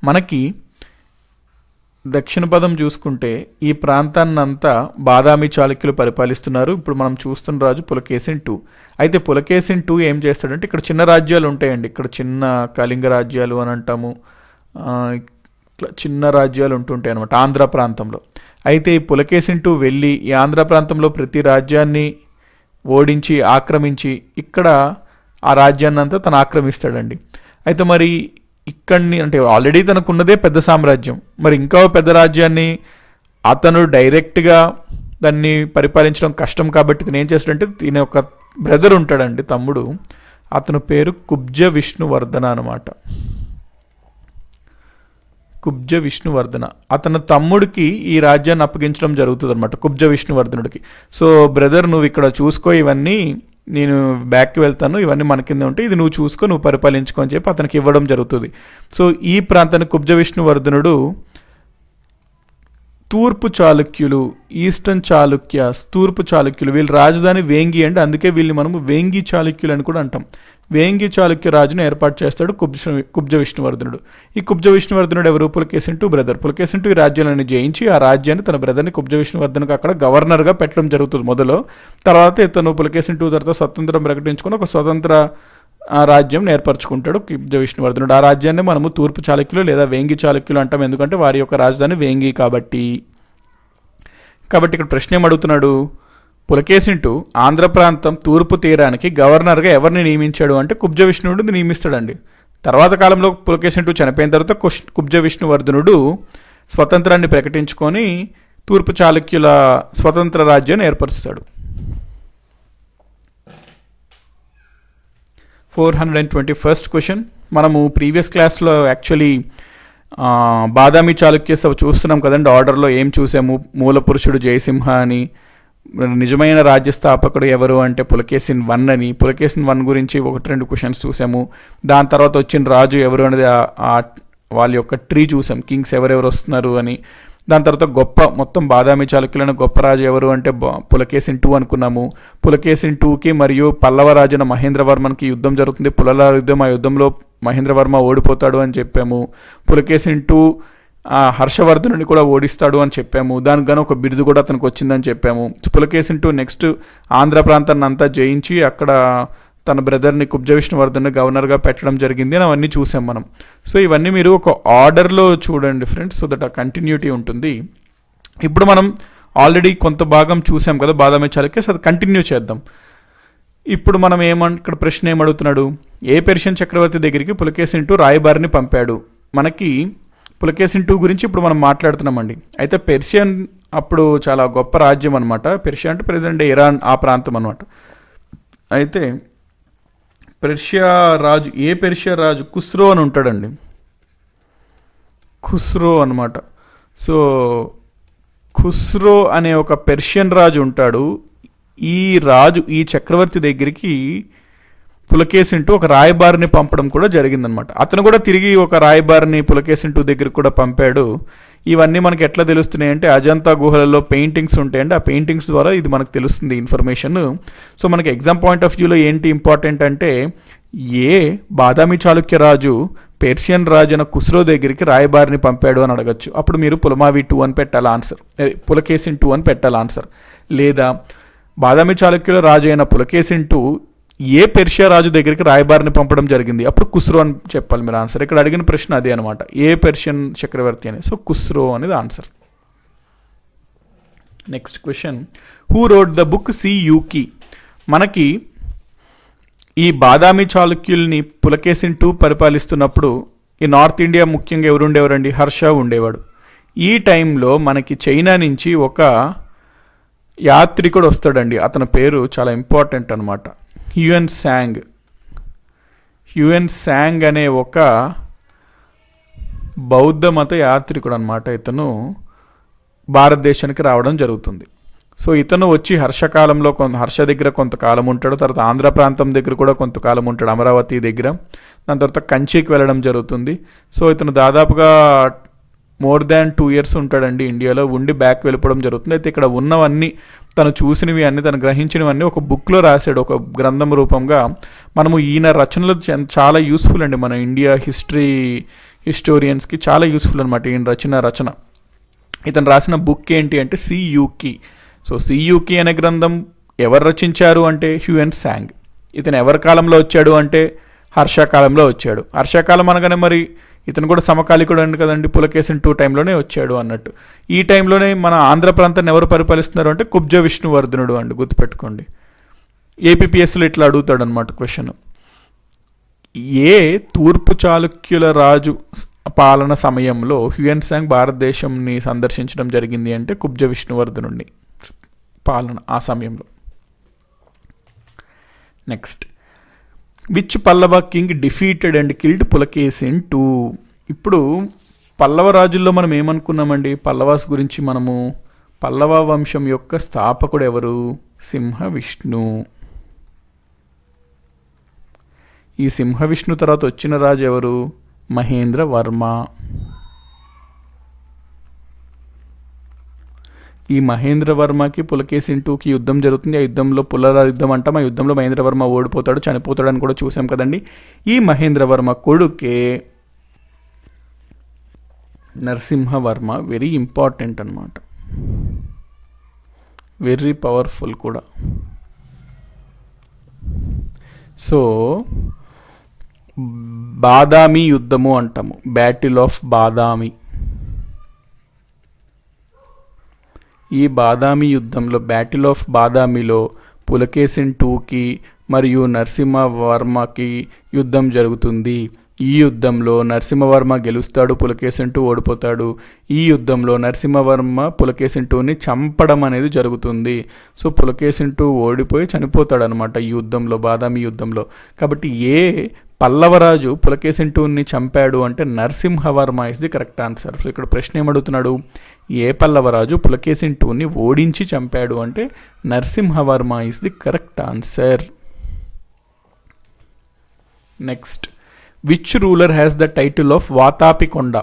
మనకి దక్షిణ పదం చూసుకుంటే ఈ ప్రాంతాన్నంతా బాదామి చాళుక్యులు పరిపాలిస్తున్నారు. ఇప్పుడు మనం చూస్తున్న రాజు పులకేసిన్ II. అయితే పులకేసిన్ II ఏం చేస్తాడంటే, ఇక్కడ చిన్న రాజ్యాలు ఉంటాయండి, ఇక్కడ చిన్న కళింగ రాజ్యాలు అని అంటాము, ఇట్లా చిన్న రాజ్యాలు ఉంటుంటాయి అనమాట ఆంధ్ర ప్రాంతంలో. అయితే ఈ పులకేసిన్ II వెళ్ళి ఈ ఆంధ్ర ప్రాంతంలో ప్రతి రాజ్యాన్ని ఓడించి ఆక్రమించి ఇక్కడ ఆ రాజ్యాన్ని అంతా తను ఆక్రమిస్తాడండి. అయితే మరి ఇక్కడిని అంటే ఆల్రెడీ తనకు ఉన్నదే పెద్ద సామ్రాజ్యం, మరి ఇంకా పెద్ద రాజ్యాన్ని అతను డైరెక్ట్గా దాన్ని పరిపాలించడం కష్టం. కాబట్టి ఇతను ఏం చేస్తాడంటే, ఈయన ఒక బ్రదర్ ఉంటాడండి, తమ్ముడు, అతను పేరు కుబ్జ విష్ణువర్ధన అనమాట. కుబ్జ విష్ణువర్ధన అతని తమ్ముడికి ఈ రాజ్యాన్ని అప్పగించడం జరుగుతుంది అనమాట, కుబ్జ విష్ణువర్ధనుడికి. సో బ్రదర్ నువ్వు ఇక్కడ చూసుకో, ఇవన్నీ నేను బ్యాక్కి వెళ్తాను, ఇవన్నీ మన కింద ఉంటాయి, ఇది నువ్వు చూసుకో, నువ్వు పరిపాలించుకో అని చెప్పి అతనికి ఇవ్వడం జరుగుతుంది. సో ఈ ప్రాంతాన్ని కుబ్జ విష్ణువర్ధనుడు తూర్పు చాళుక్యులు, ఈస్టర్న్ చాళుక్యాస్, తూర్పు చాళుక్యులు, వీళ్ళ రాజధాని వేంగి అండి. అందుకే వీళ్ళని మనము వేంగి చాళుక్యులు అని కూడా అంటాం. వేంగి చాళుక్య రాజును ఏర్పాటు చేస్తాడు కుబ్జ విష్ణువర్ధనుడు. ఈ కుబ్జ విష్ణువర్ధనుడు ఎవరు? Pulakeshin II brother. Pulakeshin II ఈ రాజ్యాలను జయించి ఆ రాజ్యాన్ని తన బ్రదర్ని కుబ్జ విష్ణువర్ధన్కి అక్కడ గవర్నర్గా పెట్టడం జరుగుతుంది మొదలు. తర్వాత ఇతను పులకేసిన్ II తర్వాత స్వతంత్రం ప్రకటించుకుని ఒక స్వతంత్ర రాజ్యం ఏర్పరచుకుంటాడు కుబ్జ విష్ణువర్ధనుడు. ఆ రాజ్యాన్ని మనము తూర్పు చాళుక్యులు లేదా వేంగి చాళుక్యులు అంటాం, ఎందుకంటే వారి యొక్క రాజధాని వేంగి కాబట్టి. ఇక్కడ ప్రశ్న ఏమడుగుతున్నాడు, పులకేసిన్ II ఆంధ్ర ప్రాంతం తూర్పు తీరానికి గవర్నర్గా ఎవరిని నియమించాడు అంటే కుబ్జ విష్ణువుడిని నియమిస్తాడండి. తర్వాత కాలంలో పులకేసిన్ II చనిపోయిన తర్వాత కుబ్జ విష్ణువర్ధనుడు స్వతంత్రాన్ని ప్రకటించుకొని తూర్పు చాళుక్యుల స్వతంత్ర రాజ్యాన్ని ఏర్పరుస్తాడు. 421st question. మనము ప్రీవియస్ క్లాస్లో యాక్చువల్లీ బాదామి చాళుక్యస్ అవి చూస్తున్నాం కదండి, ఆర్డర్లో ఏం చూసాము, మూల పురుషుడు జయసింహ అని, నిజమైన రాజ్యస్థాపకుడు ఎవరు అంటే పులకేసిన్ I అని, పులకేసిన్ I గురించి 1-2 క్వశ్చన్స్ చూసాము. దాని తర్వాత వచ్చిన రాజు ఎవరు అనేది వాళ్ళ యొక్క ట్రీ చూసాం, కింగ్స్ ఎవరెవరు వస్తున్నారు అని. దాని తర్వాత మొత్తం బాదామి చాళుక్యులైన గొప్ప రాజు ఎవరు అంటే పులకేసిన్ II అనుకున్నాము. పులకేసిన్ IIకి మరియు పల్లవ రాజున మహేంద్రవర్మన్కి యుద్ధం జరుగుతుంది, పుల్లల యుద్ధం. ఆ యుద్ధంలో మహేంద్రవర్మ ఓడిపోతాడు అని చెప్పాము. పులకేసిన్ II హర్షవర్ధనుని కూడా ఓడిస్తాడు అని చెప్పాము. దానికి గాను ఒక బిరుదు కూడా అతనికి వచ్చిందని చెప్పాము. పులకేసిన్ II నెక్స్ట్ ఆంధ్ర ప్రాంతాన్ని అంతా జయించి అక్కడ తన బ్రదర్ని కుబ్జ విష్ణువర్ధన్ని గవర్నర్గా పెట్టడం జరిగింది అని అవన్నీ చూసాం మనం. సో ఇవన్నీ మీరు ఒక ఆర్డర్లో చూడండి ఫ్రెండ్స్, సో దట్ ఆ కంటిన్యూటీ ఉంటుంది. ఇప్పుడు మనం ఆల్రెడీ కొంత భాగం చూసాం కదా బాదామి చాళుక్యస్, అది కంటిన్యూ చేద్దాం. ఇప్పుడు మనం ఇక్కడ ప్రశ్న ఏమడుగుతున్నాడు, ఏ పెర్షియన్ చక్రవర్తి దగ్గరికి పులకేసిన్ II రాయబారిని పంపాడు? మనకి పులకేసిన్ II గురించి ఇప్పుడు మనం మాట్లాడుతున్నామండి. అయితే పెర్షియన్ అప్పుడు చాలా గొప్ప రాజ్యం అనమాట. పెర్షియా అంటే ప్రెజెంట్ ఇరాన్ ఆ ప్రాంతం అనమాట. అయితే పెర్షియా రాజు ఖుస్రో అని ఉంటాడండి, ఖుస్రో అనమాట. సో ఖుస్రో అనే ఒక పెర్షియన్ రాజు ఉంటాడు. ఈ చక్రవర్తి దగ్గరికి పులకేశింటు ఒక రాయబారిని పంపడం కూడా జరిగిందనమాట. అతను కూడా తిరిగి ఒక రాయబారిని పులకేశింటు దగ్గరికి కూడా పంపాడు. ఇవన్నీ మనకి ఎట్లా తెలుస్తున్నాయి అంటే అజంతా గుహలలో పెయింటింగ్స్ ఉంటాయండి. ఆ పెయింటింగ్స్ ద్వారా ఇది మనకు తెలుస్తుంది ఇన్ఫర్మేషన్. సో మనకి ఎగ్జామ్ పాయింట్ ఆఫ్ వ్యూలో ఏంటి ఇంపార్టెంట్ అంటే బాదామి చాళుక్య రాజు పెర్షియన్ రాజు అయిన ఖుస్రో దగ్గరికి రాయబారిని పంపాడు అని అడగచ్చు. అప్పుడు మీరు పులమావి 2 అని పెట్టాలి ఆన్సర్, పులకేశిన్ 2 అని పెట్టాలి ఆన్సర్. లేదా బాదామి చాళుక్యుల రాజు అయిన పులకేశిన్ 2 పెర్షియా రాజు దగ్గరికి రాయబారిని పంపడం జరిగింది, అప్పుడు ఖుస్రో అని చెప్పాలి మీరు ఆన్సర్. ఇక్కడ అడిగిన ప్రశ్న అదే అనమాట, పెర్షియన్ చక్రవర్తి అని. సో ఖుస్రో అనేది answer. Next question, who wrote the book Si Yuki? మనకి ఈ బాదామి చాళుక్యుల్ని పులకేశిన్ 2 పరిపాలిస్తున్నప్పుడు ఈ నార్త్ ఇండియా ముఖ్యంగా ఎవరు ఉండేవారండి? హర్ష ఉండేవాడు. ఈ టైంలో మనకి చైనా నుంచి ఒక యాత్రికుడు వస్తాడండి. అతని పేరు చాలా ఇంపార్టెంట్ అనమాట, హ్యూయన్ శాంగ్ అనే ఒక బౌద్ధ మత యాత్రికుడు అనమాట. ఇతను భారతదేశానికి రావడం జరుగుతుంది. సో ఇతను వచ్చి హర్షకాలంలో హర్ష దగ్గర కొంతకాలం ఉంటాడు, తర్వాత ఆంధ్ర ప్రాంతం దగ్గర కూడా కొంతకాలం ఉంటాడు, అమరావతి దగ్గర. దాని తర్వాత కంచికి వెళ్ళడం జరుగుతుంది. సో ఇతను దాదాపుగా మోర్ దాన్ 2 years ఉంటాడండి ఇండియాలో, ఉండి బ్యాక్ వెళ్ళిపోవడం జరుగుతుంది. అయితే ఇక్కడ ఉన్నవన్నీ తను చూసినవి అన్నీ, తను గ్రహించినవన్నీ ఒక బుక్లో రాశాడు, ఒక గ్రంథం రూపంగా. మనము ఈయన రచనలు చాలా యూస్ఫుల్ అండి, మన ఇండియా హిస్టోరియన్స్కి చాలా యూస్ఫుల్ అనమాట ఈయన రచన. ఇతను రాసిన బుక్ ఏంటి అంటే సి యూకి. సో సి యూకి అనే గ్రంథం ఎవరు రచించారు అంటే హ్యూయన్ శాంగ్. ఇతను ఎవరి కాలంలో వచ్చాడు అంటే హర్షకాలంలో వచ్చాడు. హర్షకాలం అనగానే మరి ఇతను కూడా సమకాలికుడు అండి కదండి, పులకేశిన్ 2 టైంలోనే వచ్చాడు అన్నట్టు. ఈ టైంలోనే మన ఆంధ్ర ప్రాంతాన్ని ఎవరు పరిపాలిస్తున్నారు అంటే కుబ్జ విష్ణువర్ధనుడు అండి, గుర్తుపెట్టుకోండి. ఏపీపీఎస్లో ఇట్లా అడుగుతాడు అనమాట క్వశ్చన్. తూర్పు చాళుక్యుల రాజు పాలన సమయంలో హ్యూయన్ శాంగ్ భారతదేశంని సందర్శించడం జరిగింది అంటే కుబ్జ విష్ణువర్ధనుడిని పాలన ఆ సమయంలో. Next, which Pallava king defeated and killed Pulakeshin 2? ఇప్పుడు పల్లవ రాజుల్లో మనం ఏమనుకున్నామండి, పల్లవాస్ గురించి మనము. పల్లవ వంశం యొక్క స్థాపకుడు ఎవరు? సింహ విష్ణు. ఈ సింహ విష్ణు తర్వాత వచ్చిన రాజు ఎవరు? మహేంద్ర వర్మ. ఈ మహేంద్ర వర్మకి పులకేశిన్ 2కి యుద్ధం జరుగుతుంది. ఆ యుద్ధంలో పుల్లల యుద్ధం అంటాం. ఆ యుద్ధంలో మహేంద్ర వర్మ ఓడిపోతాడు, చనిపోతాడు అని కూడా చూసాం కదండి. ఈ మహేంద్ర వర్మ కొడుకే నరసింహవర్మ. వెరీ ఇంపార్టెంట్ అనమాట, వెరీ పవర్ఫుల్ కూడా. సో బాదామి యుద్ధము అంటాము, బ్యాటిల్ ఆఫ్ బాదామి. ఈ బాదామి యుద్ధంలో, బ్యాటిల్ ఆఫ్ బాదామిలో పులకేశిన్ 2కి మరియు నరసింహవర్మకి యుద్ధం జరుగుతుంది. ఈ యుద్ధంలో నరసింహవర్మ గెలుస్తాడు, పులకేశిన్ 2 ఓడిపోతాడు. ఈ యుద్ధంలో నరసింహవర్మ పులకేశిన్ 2ని చంపడం అనేది జరుగుతుంది. సో పులకేశిన్ 2 ఓడిపోయి చనిపోతాడు అనమాట ఈ యుద్ధంలో, బాదామి యుద్ధంలో. కాబట్టి పల్లవరాజు పులకేశిన్ 2ని చంపాడు అంటే Narasimhavarma is the correct answer. So ఇక్కడ ప్రశ్న ఏమడుగుతున్నాడు, పల్లవరాజు పులకేశిన్ 2ని ఓడించి చంపాడు అంటే Narasimhavarma is the correct answer. Next, which ruler has the title of Vatapikonda?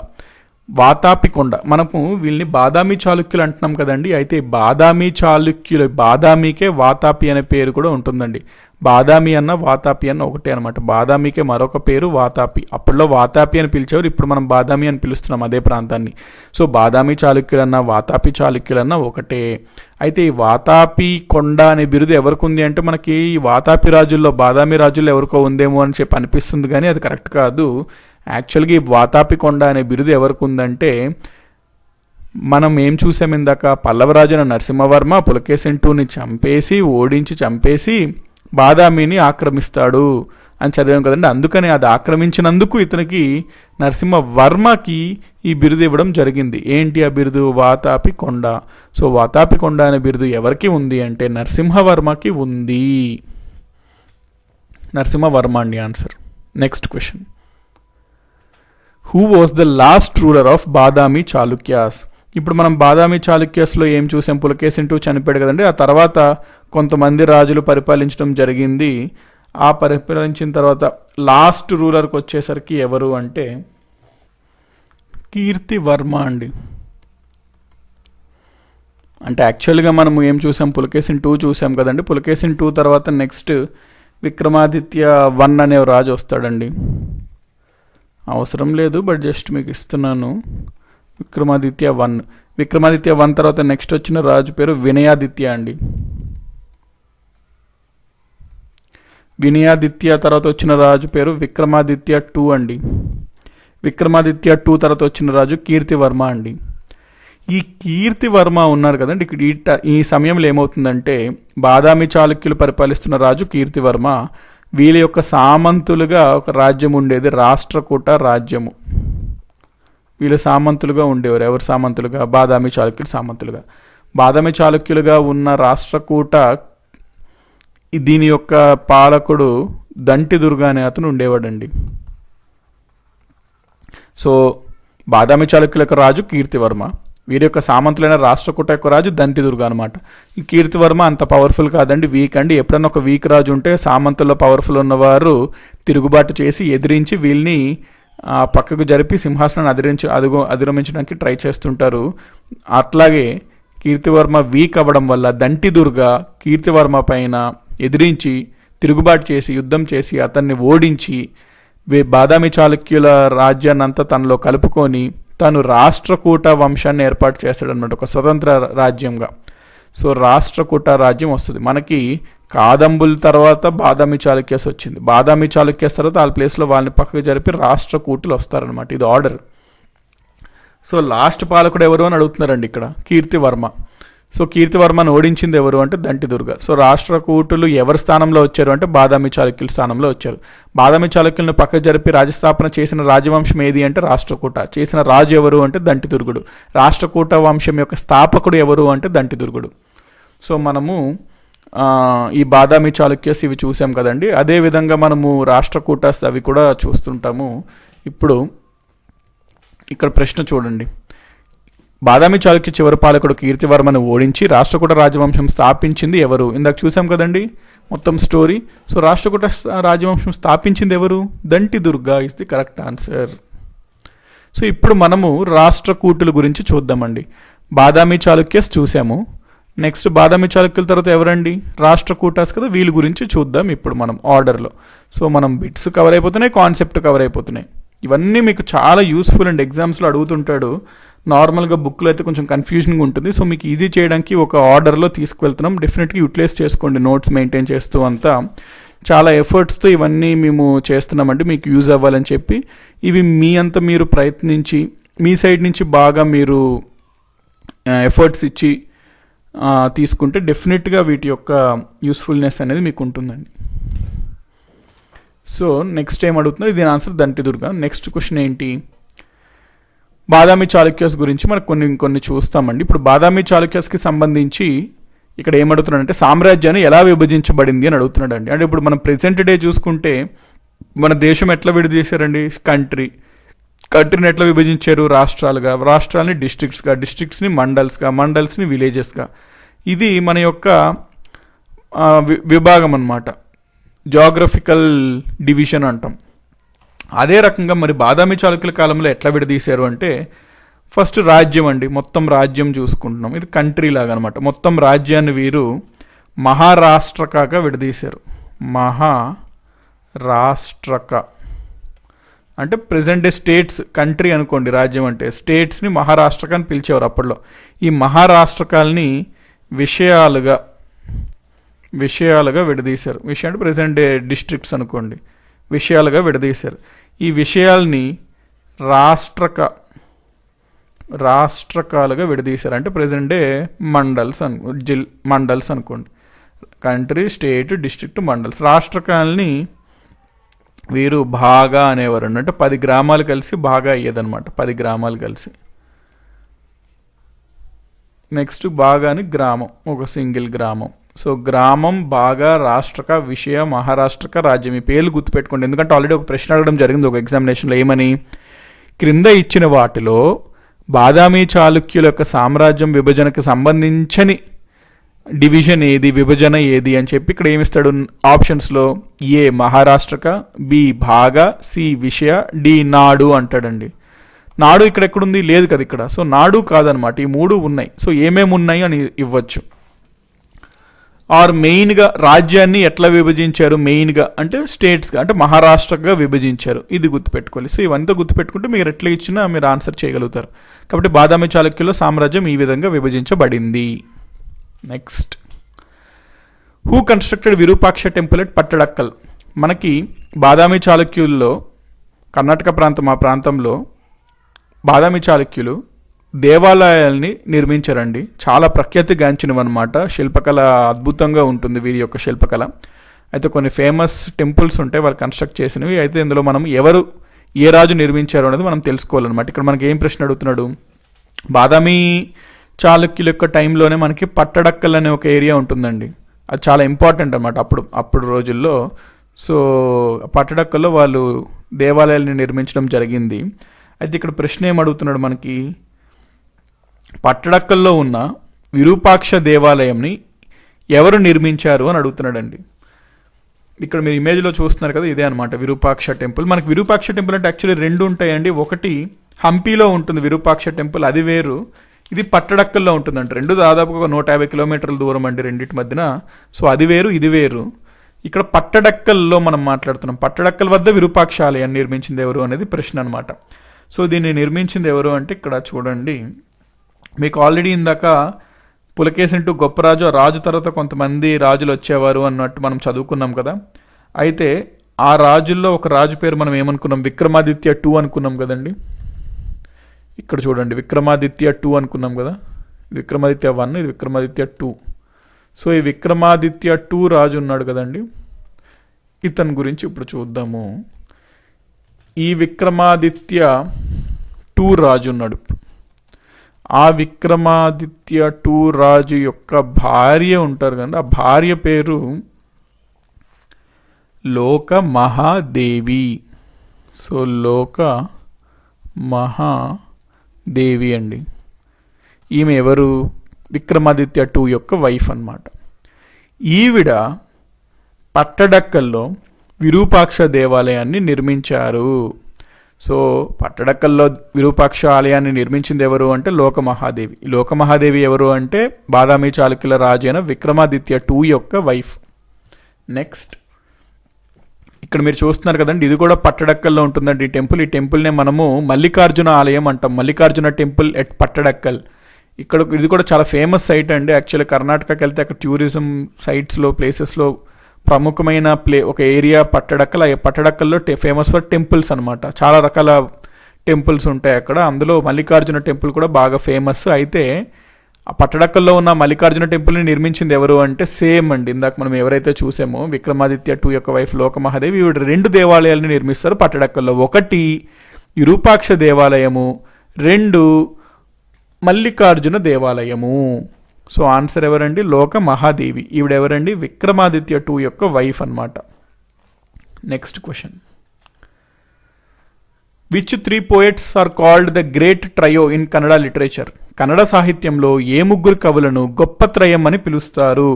Vatapikonda, మనము వీళ్ళని బాదామి చాళుక్యులు అంటున్నాం కదండి. అయితే బాదామి చాళుక్యులు, బాదామికే వాతాపి అనే పేరు కూడా ఉంటుందండి. బాదామి అన్న వాతాపి అన్న ఒకటే అనమాట. బాదామికే మరొక పేరు వాతాపి. అప్పట్లో వాతాపి అని పిలిచేవారు, ఇప్పుడు మనం బాదామి అని పిలుస్తున్నాం అదే ప్రాంతాన్ని. సో బాదామి చాళుక్యులన్నా వాతాపి చాళుక్యులన్నా ఒకటే. అయితే ఈ వాతాపి కొండ అనే బిరుదు ఎవరికి ఉంది అంటే మనకి ఈ వాతాపి రాజుల్లో, బాదామి రాజుల్లో ఎవరికో ఉందేమో అని చెప్పి అనిపిస్తుంది, కానీ అది కరెక్ట్ కాదు. యాక్చువల్గా ఈ వాతాపి కొండ అనే బిరుదు ఎవరికి ఉందంటే, మనం ఏం చూసాం ఇందాక, పల్లవరాజున నరసింహవర్మ పులకేశిన్ 2ని చంపేసి, ఓడించి చంపేసి బాదామిని ఆక్రమిస్తాడు అని చదివాం కదండి. అందుకని అది ఆక్రమించినందుకు ఇతనికి నరసింహవర్మకి ఈ బిరుదు ఇవ్వడం జరిగింది. ఏంటి ఆ బిరుదు? వాతాపి కొండ. సో వాతాపి కొండ అనే బిరుదు ఎవరికి ఉంది అంటే నరసింహవర్మకి ఉంది. నరసింహవర్మ అండి answer. Next question, who was the last ruler of Badami Chalukyas? ఇప్పుడు మనం బాదామి చాళుక్యస్లో ఏం చూసాం, పులకేశిన్ II చనిపోయాడు కదండి. ఆ తర్వాత కొంతమంది రాజులు పరిపాలించడం జరిగింది. ఆ పరిపాలించిన తర్వాత లాస్ట్ రూలర్కి వచ్చేసరికి ఎవరు అంటే కీర్తివర్మ అండి. అంటే యాక్చువల్గా మనం ఏం చూసాం, పులకేశిన్ II చూసాం కదండి. పులకేశిన్ II తర్వాత నెక్స్ట్ విక్రమాదిత్య I అనే రాజు వస్తాడండి. అవసరం లేదు, బట్ జస్ట్ మీకు ఇస్తున్నాను. విక్రమాదిత్య I తర్వాత నెక్స్ట్ వచ్చిన రాజు పేరు వినయాదిత్య అండి. వినయాదిత్య తర్వాత వచ్చిన రాజు పేరు విక్రమాదిత్య II అండి. విక్రమాదిత్య II తర్వాత వచ్చిన రాజు కీర్తివర్మ అండి. ఈ కీర్తివర్మ ఉన్నారు కదండి, ఇక్కడ ఈ సమయంలో ఏమవుతుందంటే బాదామి చాళుక్యులు పరిపాలిస్తున్న రాజు కీర్తివర్మ, వీళ్ళ యొక్క సామంతులుగా ఒక రాజ్యం ఉండేది, రాష్ట్రకూట రాజ్యము. వీళ్ళు సామంతులుగా ఉండేవారు. ఎవరు సామంతులుగా? బాదామి చాళుక్యులు సామంతులుగా. బాదామి చాళుక్యులుగా ఉన్న రాష్ట్రకూట దీని యొక్క పాలకుడు దంటిదుర్గ అనే అతను ఉండేవాడండి. సో బాదామి చాళుక్యుల యొక్క రాజు కీర్తివర్మ, వీరి యొక్క సామంతులైన రాష్ట్రకూట యొక్క రాజు దంటిదుర్గ అనమాట. ఈ కీర్తివర్మ అంత పవర్ఫుల్ కాదండి, వీక్ అండి. ఎప్పుడన్నా ఒక వీక్ రాజు ఉంటే సామంతుల్లో పవర్ఫుల్ ఉన్నవారు తిరుగుబాటు చేసి ఎదిరించి వీళ్ళని పక్కకు జరిపి సింహాసనాన్ని అధిగమించడానికి ట్రై చేస్తుంటారు. అట్లాగే కీర్తివర్మ వీక్ అవ్వడం వల్ల దంటిదుర్గ కీర్తివర్మ పైన ఎదిరించి తిరుగుబాటు చేసి యుద్ధం చేసి అతన్ని ఓడించి బాదామి చాళుక్యుల రాజ్యాన్ని అంతా తనలో కలుపుకొని తను రాష్ట్రకూట వంశాన్ని ఏర్పాటు చేస్తాడనమాట, ఒక స్వతంత్ర రాజ్యంగా. సో రాష్ట్రకూట రాజ్యం వస్తుంది మనకి. కాదంబుల తర్వాత బాదామి చాళుక్యస్ వచ్చింది. బాదామి చాళుక్యస్ తర్వాత వాళ్ళ ప్లేస్లో వాళ్ళని పక్కకు జరిపి రాష్ట్రకూటులు వస్తారనమాట. ఇది ఆర్డర్. సో లాస్ట్ పాలకుడు ఎవరు అని అడుగుతున్నారండి ఇక్కడ, కీర్తివర్మ. సో కీర్తివర్మను ఓడించింది ఎవరు అంటే దంటిదుర్గ. సో రాష్ట్రకూటులు ఎవరి స్థానంలో వచ్చారు అంటే బాదామి చాళుక్యుల స్థానంలో వచ్చారు. బాదామి చాళుక్యులను పక్కకు జరిపి రాజస్థాపన చేసిన రాజవంశం ఏది అంటే రాష్ట్రకూట. చేసిన రాజు ఎవరు అంటే దంటిదుర్గుడు. రాష్ట్రకూట వంశం యొక్క స్థాపకుడు ఎవరు అంటే దంటిదుర్గుడు. సో మనము ఈ బాదామి చాళుక్యస్ ఇవి చూసాం కదండి. అదేవిధంగా మనము రాష్ట్రకూటస్ అవి కూడా చూస్తుంటాము. ఇప్పుడు ఇక్కడ ప్రశ్న చూడండి, బాదామి చాళుక్య చివరి పాలకుడు కీర్తివర్మను ఓడించి రాష్ట్రకూట రాజవంశం స్థాపించింది ఎవరు? ఇందాక చూసాం కదండి మొత్తం స్టోరీ. సో రాష్ట్రకూట రాజవంశం స్థాపించింది ఎవరు? Dantidurga is the correct answer. So ఇప్పుడు మనము రాష్ట్రకూటుల గురించి చూద్దామండి. బాదామి చాళుక్యస్ చూసాము. నెక్స్ట్ బాదామి చాళుక్యుల తర్వాత ఎవరండి? రాష్ట్రకూటాస్ కదా, వీళ్ళ గురించి చూద్దాం ఇప్పుడు మనం ఆర్డర్లో. సో మనం బిట్స్ కవర్ అయిపోతున్నాయి, కాన్సెప్ట్ కవర్ అయిపోతున్నాయి. ఇవన్నీ మీకు చాలా యూస్ఫుల్ అండ్ ఎగ్జామ్స్లో అడుగుతుంటాడు. నార్మల్గా బుక్లో అయితే కొంచెం కన్ఫ్యూజన్గా ఉంటుంది. సో మీకు ఈజీ చేయడానికి ఒక ఆర్డర్లో తీసుకువెళ్తున్నాం. డెఫినెట్గా యూటిలైజ్ చేసుకోండి, నోట్స్ మెయింటైన్ చేస్తూ అంతా. చాలా ఎఫర్ట్స్తో ఇవన్నీ మేము చేస్తున్నామండి మీకు యూజ్ అవ్వాలని చెప్పి. ఇవి మీ అంతా మీరు ప్రయత్నించి మీ సైడ్ నుంచి బాగా మీరు ఎఫర్ట్స్ ఇచ్చి తీసుకుంటే డెఫినెట్గా వీటి యొక్క యూస్ఫుల్నెస్ అనేది మీకు ఉంటుందండి. సో నెక్స్ట్ ఏం అడుగుతున్నారు, దీని ఆన్సర్ దంటిదుర్గ. నెక్స్ట్ క్వశ్చన్ ఏంటి? బాదామి చాళుక్యస్ గురించి మనకు కొన్ని చూస్తామండి. ఇప్పుడు బాదామి చాళుక్యస్కి సంబంధించి ఇక్కడ ఏమడుగుతున్నాడంటే సామ్రాజ్యాన్ని ఎలా విభజించబడింది అని అడుగుతున్నాడు అండి. అంటే ఇప్పుడు మనం ప్రెసెంట్ డే చూసుకుంటే మన దేశం ఎట్లా విడదీశారండి? కంట్రీని ఎట్లా విభజించారు? రాష్ట్రాలుగా, రాష్ట్రాలని డిస్ట్రిక్ట్స్గా, డిస్ట్రిక్ట్స్ని మండల్స్గా, మండల్స్ని విలేజెస్గా. ఇది మన యొక్క విభాగం అన్నమాట, జాగ్రఫికల్ డివిజన్ అంటాం. అదే రకంగా మరి బాదామి చాళుక్యుల కాలంలో ఎట్లా విడదీశారు అంటే ఫస్ట్ రాజ్యం అండి, మొత్తం రాజ్యం చూసుకుంటున్నాం. ఇది కంట్రీ లాగా అనమాట. మొత్తం రాజ్యాన్ని వీరు మహారాష్ట్రకగా విడదీశారు. మహారాష్ట్రక అంటే ప్రెసెంట్ డే స్టేట్స్, కంట్రీ అనుకోండి, రాజ్యం అంటే స్టేట్స్ని మహారాష్ట్రక అని పిలిచేవారు అప్పట్లో. ఈ మహారాష్ట్రకాలని విషయాలుగా విడదీశారు. విషయం అంటే ప్రెసెంట్ డే డిస్ట్రిక్ట్స్ అనుకోండి, విషయాలుగా విడదీశారు. ఈ విషయాల్ని రాష్ట్రకాలుగా విడదీశారు. అంటే ప్రెసెంట్ డే మండల్స్ అనుకోండి. Country, state, district, mandals. రాష్ట్రకాలని వీరు బాగా అనేవారు. అంటే 10 గ్రామాలు కలిసి బాగా అయ్యేదన్నమాట, 10 గ్రామాలు కలిసి. నెక్స్ట్ బాగాని గ్రామం, ఒక సింగిల్ గ్రామం. సో గ్రామం, బాగా, రాష్ట్రక, విషయ, మహారాష్ట్రక, రాజ్యం. ఈ పేర్లు గుర్తుపెట్టుకోండి, ఎందుకంటే ఆల్రెడీ ఒక ప్రశ్న అడగడం జరిగింది ఒక ఎగ్జామినేషన్లో. ఏమని? క్రింద ఇచ్చిన వాటిలో బాదామి చాళుక్యుల యొక్క సామ్రాజ్యం విభజనకు సంబంధించని డివిజన్ ఏది, విభజన ఏది అని చెప్పి ఇక్కడ ఏమిస్తాడు ఆప్షన్స్లో? ఏ మహారాష్ట్రక, బి భాగ, సి విషయ, డి నాడు అంటాడండి. నాడు ఇక్కడ ఎక్కడుంది? లేదు కదా ఇక్కడ. సో నాడు కాదనమాట, ఈ మూడు ఉన్నాయి. సో ఏమేమి ఉన్నాయి అని ఇవ్వచ్చు. ఆర్ మెయిన్గా రాజ్యాన్ని ఎట్లా విభజించారు? మెయిన్గా అంటే స్టేట్స్గా, అంటే మహారాష్ట్రగా విభజించారు. ఇది గుర్తుపెట్టుకోవాలి. సో ఇవంతా గుర్తుపెట్టుకుంటే మీరు ఎట్లా ఇచ్చినా మీరు ఆన్సర్ చేయగలుగుతారు. కాబట్టి బాదామి చాళుక్యుల సామ్రాజ్యం ఈ విధంగా విభజించబడింది. Next, who constructed Virupaksha temple at Pattadakal? మనకి బాదామి చాళుక్యుల్లో కర్ణాటక ప్రాంతం, ఆ ప్రాంతంలో బాదామి చాళుక్యులు దేవాలయాల్ని నిర్మించారండి. చాలా ప్రఖ్యాతిగాంచినవన్నమాట. శిల్పకళ అద్భుతంగా ఉంటుంది వీరి యొక్క శిల్పకళ. అయితే కొన్ని ఫేమస్ టెంపుల్స్ ఉంటాయి వాళ్ళు కన్స్ట్రక్ట్ చేసినవి. అయితే ఇందులో మనం ఎవరు, ఏ రాజు నిర్మించారు అనేది మనం తెలుసుకోవాలన్నమాట. ఇక్కడ మనకి ఏం ప్రశ్న అడుగుతున్నాడు? బాదామి చాళుక్యుల యొక్క టైంలోనే మనకి పట్టడక్కల్ అనే ఒక ఏరియా ఉంటుందండి. అది చాలా ఇంపార్టెంట్ అనమాట అప్పుడు రోజుల్లో. సో పట్టడక్కల్లో వాళ్ళు దేవాలయాల్ని నిర్మించడం జరిగింది. అయితే ఇక్కడ ప్రశ్న ఏం అడుగుతున్నాడు మనకి? పట్టడక్కల్లో ఉన్న విరూపాక్ష దేవాలయంని ఎవరు నిర్మించారు అని అడుగుతున్నాడండి. ఇక్కడ మీరు ఇమేజ్లో చూస్తున్నారు కదా, ఇదే అనమాట విరూపాక్ష టెంపుల్. మనకి విరూపాక్ష టెంపుల్ అంటే యాక్చువల్లీ రెండు ఉంటాయండి. ఒకటి హంపీలో ఉంటుంది విరూపాక్ష టెంపుల్, అది వేరు. ఇది పట్టడక్కల్లో ఉంటుందంట. రెండు దాదాపుగా 150 కిలోమీటర్ల దూరం అండి రెండింటి మధ్యన. సో అది వేరు, ఇది వేరు. ఇక్కడ పట్టడక్కల్లో మనం మాట్లాడుతున్నాం. పట్టడక్కల్ వద్ద విరూపాక్ష ఆలయాన్ని నిర్మించింది ఎవరు అనేది ప్రశ్న అనమాట. సో దీన్ని నిర్మించింది ఎవరు అంటే ఇక్కడ చూడండి, మీకు ఆల్రెడీ ఇందాక పులకేశిని టు గొప్పరాజు, ఆ రాజు తర్వాత కొంతమంది రాజులు వచ్చేవారు అన్నట్టు మనం చదువుకున్నాం కదా. అయితే ఆ రాజుల్లో ఒక రాజు పేరు మనం ఏమనుకున్నాం? విక్రమాదిత్య 2 అనుకున్నాం కదండి. ఇక్కడ చూడండి, విక్రమాదిత్య 2 అనుకున్నాం కదా. ఇది విక్రమాదిత్య 1, ఇది విక్రమాదిత్య 2. సో ఈ విక్రమాదిత్య 2 రాజు ఉన్నాడు కదండి, ఇతని గురించి ఇప్పుడు చూద్దాము. ఈ విక్రమాదిత్య 2 రాజు ఉన్నాడు. ఆ విక్రమాదిత్య 2 రాజు యొక్క భార్య ఉంటారు కదండి, ఆ భార్య పేరు లోక మహాదేవి. సో లోక మహాదేవి అండి. ఈమె ఎవరు? విక్రమాదిత్య 2 యొక్క వైఫ్ అన్నమాట. ఈవిడ పట్టడక్కల్లో విరూపాక్ష దేవాలయాన్ని నిర్మించారు. సో పట్టడక్కల్లో విరూపాక్ష ఆలయాన్ని నిర్మించింది ఎవరు అంటే లోకమహాదేవి. లోకమహాదేవి ఎవరు అంటే బాదామి చాళుక్యుల రాజైన విక్రమాదిత్య 2 యొక్క వైఫ్. నెక్స్ట్, ఇక్కడ మీరు చూస్తున్నారు కదండి, ఇది కూడా పట్టడక్కల్లో ఉంటుందండి ఈ టెంపుల్. ఈ టెంపుల్నే మనము మల్లికార్జున ఆలయం అంటాం. Mallikarjuna temple at Pattadakal. ఇక్కడ ఇది కూడా చాలా ఫేమస్ సైట్ అండి. యాక్చువల్లీ కర్ణాటకకి వెళ్తే అక్కడ టూరిజం సైట్స్లో, ప్లేసెస్లో ప్రముఖమైన ఒక ఏరియా పట్టడక్కల్. పట్టడక్కల్లో ఫేమస్ ఫర్ టెంపుల్స్ అనమాట. చాలా రకాల టెంపుల్స్ ఉంటాయి అక్కడ. అందులో మల్లికార్జున టెంపుల్ కూడా బాగా ఫేమస్. అయితే ఆ పట్టడక్కల్లో ఉన్న మల్లికార్జున టెంపుల్ని నిర్మించింది ఎవరు అంటే సేమ్ అండి, ఇందాక మనం ఎవరైతే చూసామో విక్రమాదిత్య 2 యొక్క వైఫ్ లోకమహాదేవి. ఈవిడ 2 దేవాలయాలను నిర్మిస్తారు పట్టడక్కల్లో. ఒకటి విరూపాక్ష దేవాలయము, 2 మల్లికార్జున దేవాలయము. సో ఆన్సర్ ఎవరండి? లోక మహాదేవి. ఈవిడ ఎవరండి? విక్రమాదిత్య 2 యొక్క వైఫ్ అన్నమాట. Next question, which 3 poets are called the great trio in Kannada literature? Kannada సాహిత్యంలో ఏ 3 కవులను గొప్ప త్రయం అని పిలుస్తారు?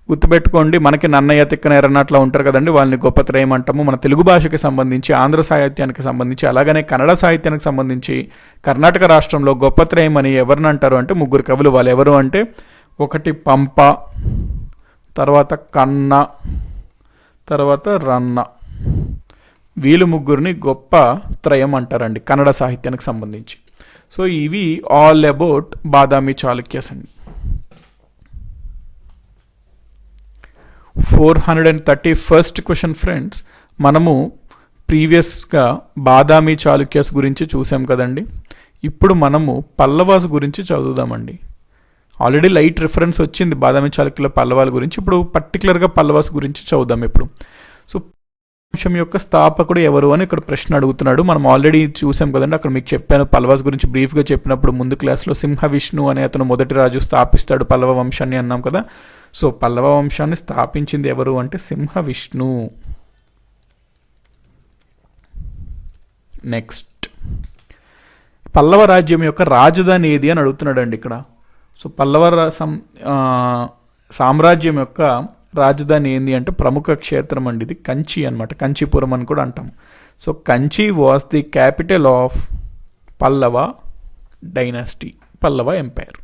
గుర్తుపెట్టుకోండి, మనకి నన్నయ్య, తిక్కన, ఎర్రన్న అట్లా ఉంటారు కదండి, వాళ్ళని గొప్ప త్రయం అంటాము. మన తెలుగు భాషకి సంబంధించి, ఆంధ్ర సాహిత్యానికి సంబంధించి, అలాగనే కన్నడ సాహిత్యానికి సంబంధించి కర్ణాటక రాష్ట్రంలో గొప్ప త్రయం అని ఎవరిని అంటారు అంటే 3 కవులు. వాళ్ళు ఎవరు అంటే, ఒకటి పంప, తర్వాత కన్న, తర్వాత రన్న. వీళ్ళు 3 గొప్ప త్రయం అంటారండి కన్నడ సాహిత్యానికి సంబంధించి. సో ఇవి ఆల్ అబౌట్ బాదామి చాళుక్యస్ అండి. 431st క్వశ్చన్ ఫ్రెండ్స్, మనము ప్రీవియస్గా బాదామి చాళుక్యస్ గురించి చూసాం కదండి. ఇప్పుడు మనము పల్లవాస్ గురించి చదువుదామండి. ఆల్రెడీ లైట్ రిఫరెన్స్ వచ్చింది బాదామి చాళుక్యుల పల్లవాల గురించి. ఇప్పుడు పర్టికులర్గా పల్లవాస్ గురించి చదువుదాం ఇప్పుడు. సో వంశం యొక్క స్థాపకుడు ఎవరు అని ఇక్కడ ప్రశ్న అడుగుతున్నాడు. మనం ఆల్రెడీ చూసాం కదండి, అక్కడ మీకు చెప్పాను పల్లవాస్ గురించి బ్రీఫ్గా చెప్పినప్పుడు ముందు క్లాస్లో. సింహ విష్ణు అనే అతను మొదటి రాజు స్థాపిస్తాడు పల్లవ వంశాన్ని అన్నాం కదా. సో పల్లవ వంశాన్ని స్థాపించింది ఎవరు అంటే సింహ విష్ణు. నెక్స్ట్, పల్లవ రాజ్యం యొక్క రాజధాని ఏది అని అడుగుతున్నాడు అండి ఇక్కడ. సో పల్లవ సామ్రాజ్యం యొక్క రాజధాని ఏంది అంటే ప్రముఖ క్షేత్రం అండి ఇది, కంచి అనమాట, కంచీపురం అని కూడా అంటాం. So Kanchi was the capital of Pallava dynasty, Pallava empire.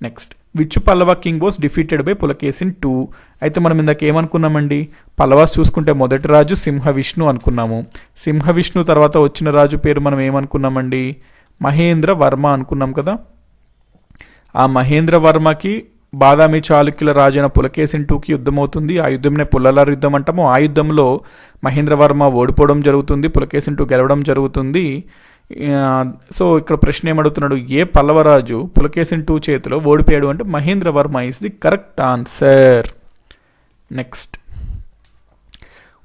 Next, which Pallava king was defeated by Pulakesin 2. అయితే మనం ఇందాక ఏమనుకున్నామండి, పల్లవాస్ చూసుకుంటే మొదటి రాజు సింహవిష్ణు అనుకున్నాము. సింహవిష్ణు తర్వాత వచ్చిన రాజు పేరు మనం ఏమనుకున్నామండి, మహేంద్ర వర్మ అనుకున్నాం కదా. ఆ మహేంద్ర వర్మకి బాదామి చాళుక్యుల రాజైన పులకేసిన్ 2కి యుద్ధం అవుతుంది. ఆ యుద్ధంనే పుల్లలార్ యుద్ధం అంటాము. ఆ యుద్ధంలో మహేంద్రవర్మ ఓడిపోవడం జరుగుతుంది, పులకేసిన్ 2 గెలవడం జరుగుతుంది. సో ఇక్కడ ప్రశ్న ఏమడుగుతున్నాడు, ఏ పల్లవరాజు పులకేసిన్ 2 చేతిలో ఓడిపోయాడు అంటే Mahendravarma is the correct answer. Next,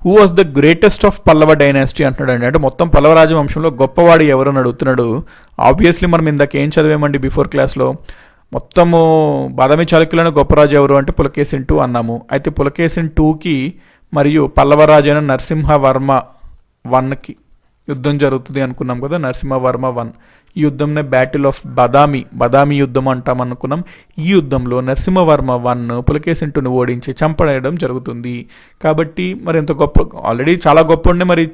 who was the greatest of Pallava dynasty అంటున్నాడు. అంటే మొత్తం పల్లవ రాజవంశంలో గొప్పవాడు ఎవరు అని అడుగుతున్నాడు. ఆబ్వియస్లీ మనం ఇందాక ఏం చదివామండి బిఫోర్ క్లాస్లో, మొత్తము బాదామి చాళుక్యులను గొప్ప రాజు ఎవరు అంటే పులకేసిన్ 2 అన్నాము. అయితే పులకేసిన్ 2కి మరియు పల్లవరాజు అయిన నరసింహవర్మ 1కి యుద్ధం జరుగుతుంది అనుకున్నాం కదా, నరసింహవర్మ 1. ఈ యుద్ధంనే బ్యాటిల్ ఆఫ్ బదామి యుద్ధం అంటాం అనుకున్నాం. ఈ యుద్ధంలో నరసింహవర్మ 1 పులకేసిన్ 2ని ఓడించి చంపడేయడం జరుగుతుంది. కాబట్టి మరి ఎంత గొప్ప, ఆల్రెడీ చాలా గొప్ప మరి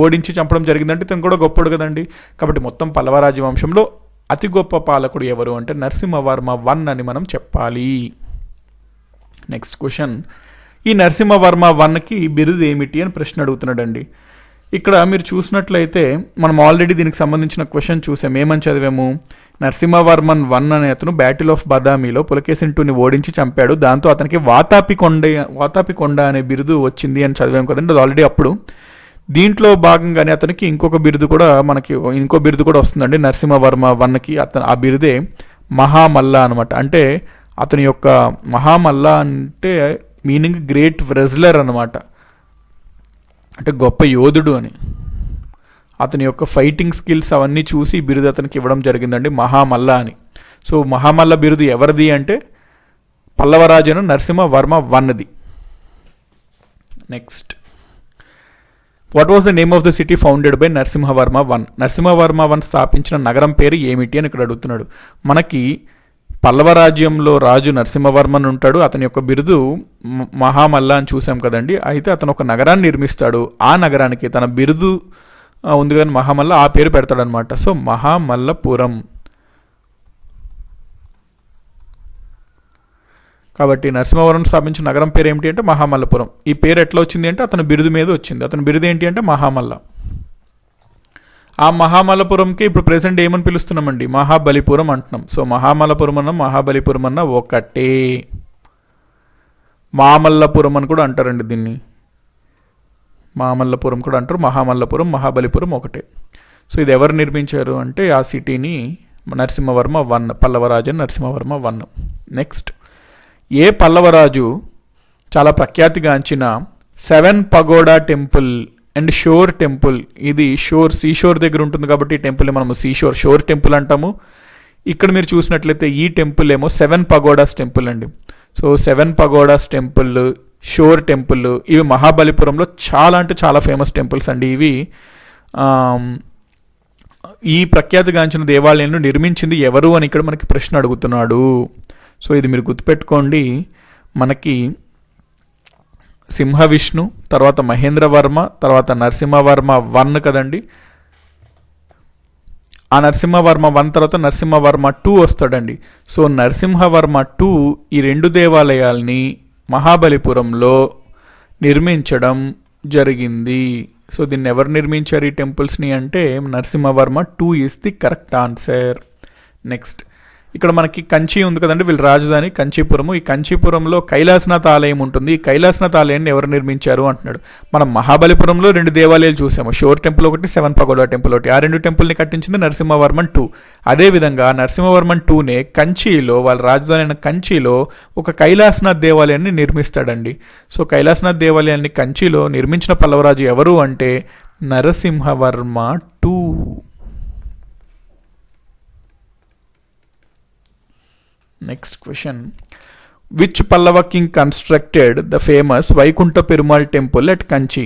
ఓడించి చంపడం జరిగిందంటే తను కూడా గొప్పడు కదండి. కాబట్టి మొత్తం పల్లవ రాజవంశంలో అతి గొప్ప పాలకుడు ఎవరు అంటే నరసింహవర్మ 1 అని మనం చెప్పాలి. నెక్స్ట్ క్వశ్చన్, ఈ నరసింహవర్మ 1కి బిరుదు ఏమిటి అని ప్రశ్న అడుగుతున్నాడండి. ఇక్కడ మీరు చూసినట్లయితే మనం ఆల్రెడీ దీనికి సంబంధించిన క్వశ్చన్ చూసాం. ఏమని చదివాము, నరసింహవర్మన్ 1 అనే అతను బ్యాటిల్ ఆఫ్ బదామిలో పులకేసిన్ 2ని ఓడించి చంపాడు, దాంతో అతనికి వాతాపి కొండ అనే బిరుదు వచ్చింది అని చదివాము కదండి. అది ఆల్రెడీ అప్పుడు. దీంట్లో భాగంగానే అతనికి ఇంకో బిరుదు కూడా వస్తుందండి నరసింహవర్మ 1కి. ఆ బిరుదే మహామల్ల అనమాట. అంటే అతని యొక్క మహామల్ల అంటే మీనింగ్ గ్రేట్ రెజ్లర్ అనమాట, అంటే గొప్ప యోధుడు అని. అతని యొక్క ఫైటింగ్ స్కిల్స్ అవన్నీ చూసి ఈ బిరుదు అతనికి ఇవ్వడం జరిగిందండి, మహామల్ల అని. సో మహామల్ల బిరుదు ఎవరిది అంటే పల్లవరాజైన నరసింహవర్మ 1ది. Next, what was the name of the city founded by Narasimhavarma 1. Narasimhavarma 1 స్థాపించిన నగరం పేరు ఏమిటి అని ఇక్కడ అడుగుతున్నాడు. మనకి పల్లవ రాజ్యంలో రాజు నరసింహవర్మన్ ఉంటాడు, అతని యొక్క బిరుదు మహామల్ల అని చూసాం కదండి. అయితే అతను ఒక నగరాన్ని నిర్మిస్తాడు, ఆ నగరానికి తన బిరుదు ఉంది కానీ మహామల్ల, ఆ పేరు పెడతాడనమాట. సో మహామల్లపురం. కాబట్టి నరసింహవరం స్థాపించిన నగరం పేరు ఏమిటి అంటే మహామల్లపురం. ఈ పేరు ఎట్లా వచ్చింది అంటే అతని బిరుదు మీద వచ్చింది. అతని బిరుదు ఏంటి అంటే మహామల్ల. ఆ మహామల్లపురంకి ఇప్పుడు ప్రెసెంట్ ఏమని పిలుస్తున్నామండి, మహాబలిపురం అంటున్నాం. సో మహామల్లపురం అన్న మహాబలిపురం అన్న ఒకటే. మామల్లపురం అని కూడా అంటారండి దీన్ని, మామల్లపురం కూడా అంటారు, మహామల్లపురం మహాబలిపురం ఒకటే. సో ఇది ఎవరు నిర్మించారు అంటే ఆ సిటీని నరసింహవర్మ 1, పల్లవరాజు నరసింహవర్మ 1. నెక్స్ట్, ఏ పల్లవరాజు చాలా ప్రఖ్యాతిగాంచిన 7 pagoda temple and sure temple, ఇది సీషోర్ దగ్గర ఉంటుంది కాబట్టి ఈ టెంపుల్ని మనము షోర్ టెంపుల్ అంటాము. ఇక్కడ మీరు చూసినట్లయితే ఈ టెంపుల్ ఏమో 7 పగోడాస్ టెంపుల్ అండి. సో 7 పగోడాస్ టెంపుల్, షోర్ టెంపుల్, ఇవి మహాబలిపురంలో చాలా అంటే చాలా ఫేమస్ టెంపుల్స్ అండి. ఇవి ఈ ప్రఖ్యాతిగాంచిన దేవాలయాలను నిర్మించింది ఎవరు అని ఇక్కడ మనకి ప్రశ్న అడుగుతున్నాడు. సో ఇది మీరు గుర్తుపెట్టుకోండి, మనకి సింహవిష్ణు, తర్వాత మహేంద్రవర్మ, తర్వాత నరసింహవర్మ 1 కదండి. ఆ నరసింహవర్మ 1 తర్వాత నరసింహవర్మ 2 వస్తాడండి. సో నరసింహవర్మ 2 ఈ 2 దేవాలయాల్ని మహాబలిపురంలో నిర్మించడం జరిగింది. సో దీన్ని ఎవరు నిర్మించారు ఈ టెంపుల్స్ని అంటే Narasimhavarma 2 is the correct answer. Next, ఇక్కడ మనకి కంచి ఉంది కదండి, వీళ్ళ రాజధాని కంచీపురము. ఈ కంచీపురంలో కైలాసనాథ్ ఆలయం ఉంటుంది. ఈ కైలాసనాథ్ ఆలయాన్ని ఎవరు నిర్మించారు అంటున్నాడు. మనం మహాబలిపురంలో 2 దేవాలయాలు చూసాము, షోర్ టెంపుల్ ఒకటి, 7 పగోడా టెంపుల్ ఒకటి. ఆ 2 టెంపుల్ని కట్టించింది నరసింహవర్మన్ 2. అదేవిధంగా నరసింహవర్మన్ 2నే కంచిలో, వాళ్ళ రాజధాని అయిన కంచిలో ఒక కైలాసనాథ్ దేవాలయాన్ని నిర్మిస్తాడండి. సో కైలాసనాథ్ దేవాలయాన్ని కంచిలో నిర్మించిన పల్లవరాజు ఎవరు అంటే Narasimhavarma 2. Next question. Which Pallava king constructed the famous Vaikunta Perumal temple at Kanchi?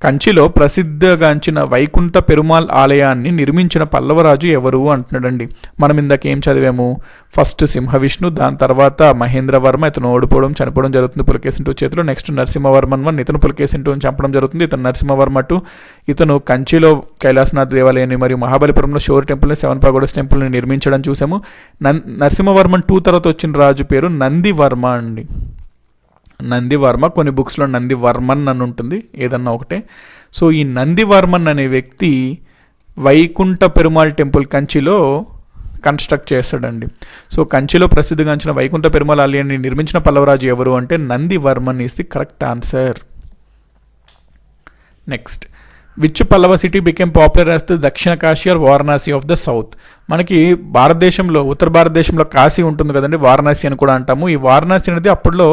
కంచిలో ప్రసిద్ధగాంచిన వైకుంఠ పెరుమాళ్ ఆలయాన్ని నిర్మించిన పల్లవరాజు ఎవరు అంటున్నాడండి. మనం ఇందాక ఏం చదివాము, ఫస్ట్ సింహవిష్ణు, దాని తర్వాత మహేంద్రవర్మ, ఇతను ఓడిపోవడం చనిపోవడం జరుగుతుంది పులకేశిన్ 2 చేతిలో. నెక్స్ట్ నరసింహవర్మన్ 1, ఇతను పులకేశిన్ 2 చంపడం జరుగుతుంది. ఇతను నరసింహవర్మ 2, ఇతను కంచిలో కైలాసనాథ్ దేవాలయాన్ని మరియు మహాబలిపురంలో షోర్ టెంపుల్ని, సెవెన్ పగోడస్ టెంపుల్ని నిర్మించడం చూసాము. నరసింహవర్మన్ 2 తర్వాత వచ్చిన రాజు పేరు నందివర్మ అండి. నందివర్మ, కొన్ని బుక్స్లో నందివర్మన్ అని ఉంటుంది, ఏదన్నా ఒకటే. సో ఈ నందివర్మన్ అనే వ్యక్తి వైకుంఠ పెరుమాళ్ టెంపుల్ కంచిలో కన్స్ట్రక్ట్ చేస్తాడండి. సో కంచిలో ప్రసిద్ధిగాంచిన వైకుంఠ పెరుమాళ్ ఆలయాన్ని నిర్మించిన పల్లవరాజు ఎవరు అంటే Nandivarman is the correct answer. Next, which Pallava city became popular as the Dakshina Kashi or Varanasi of the south. మనకి భారతదేశంలో, ఉత్తర భారతదేశంలో కాశీ ఉంటుంది కదండి, వారణాసి అని కూడా అంటాము. ఈ వారణాసి అనేది అప్పట్లో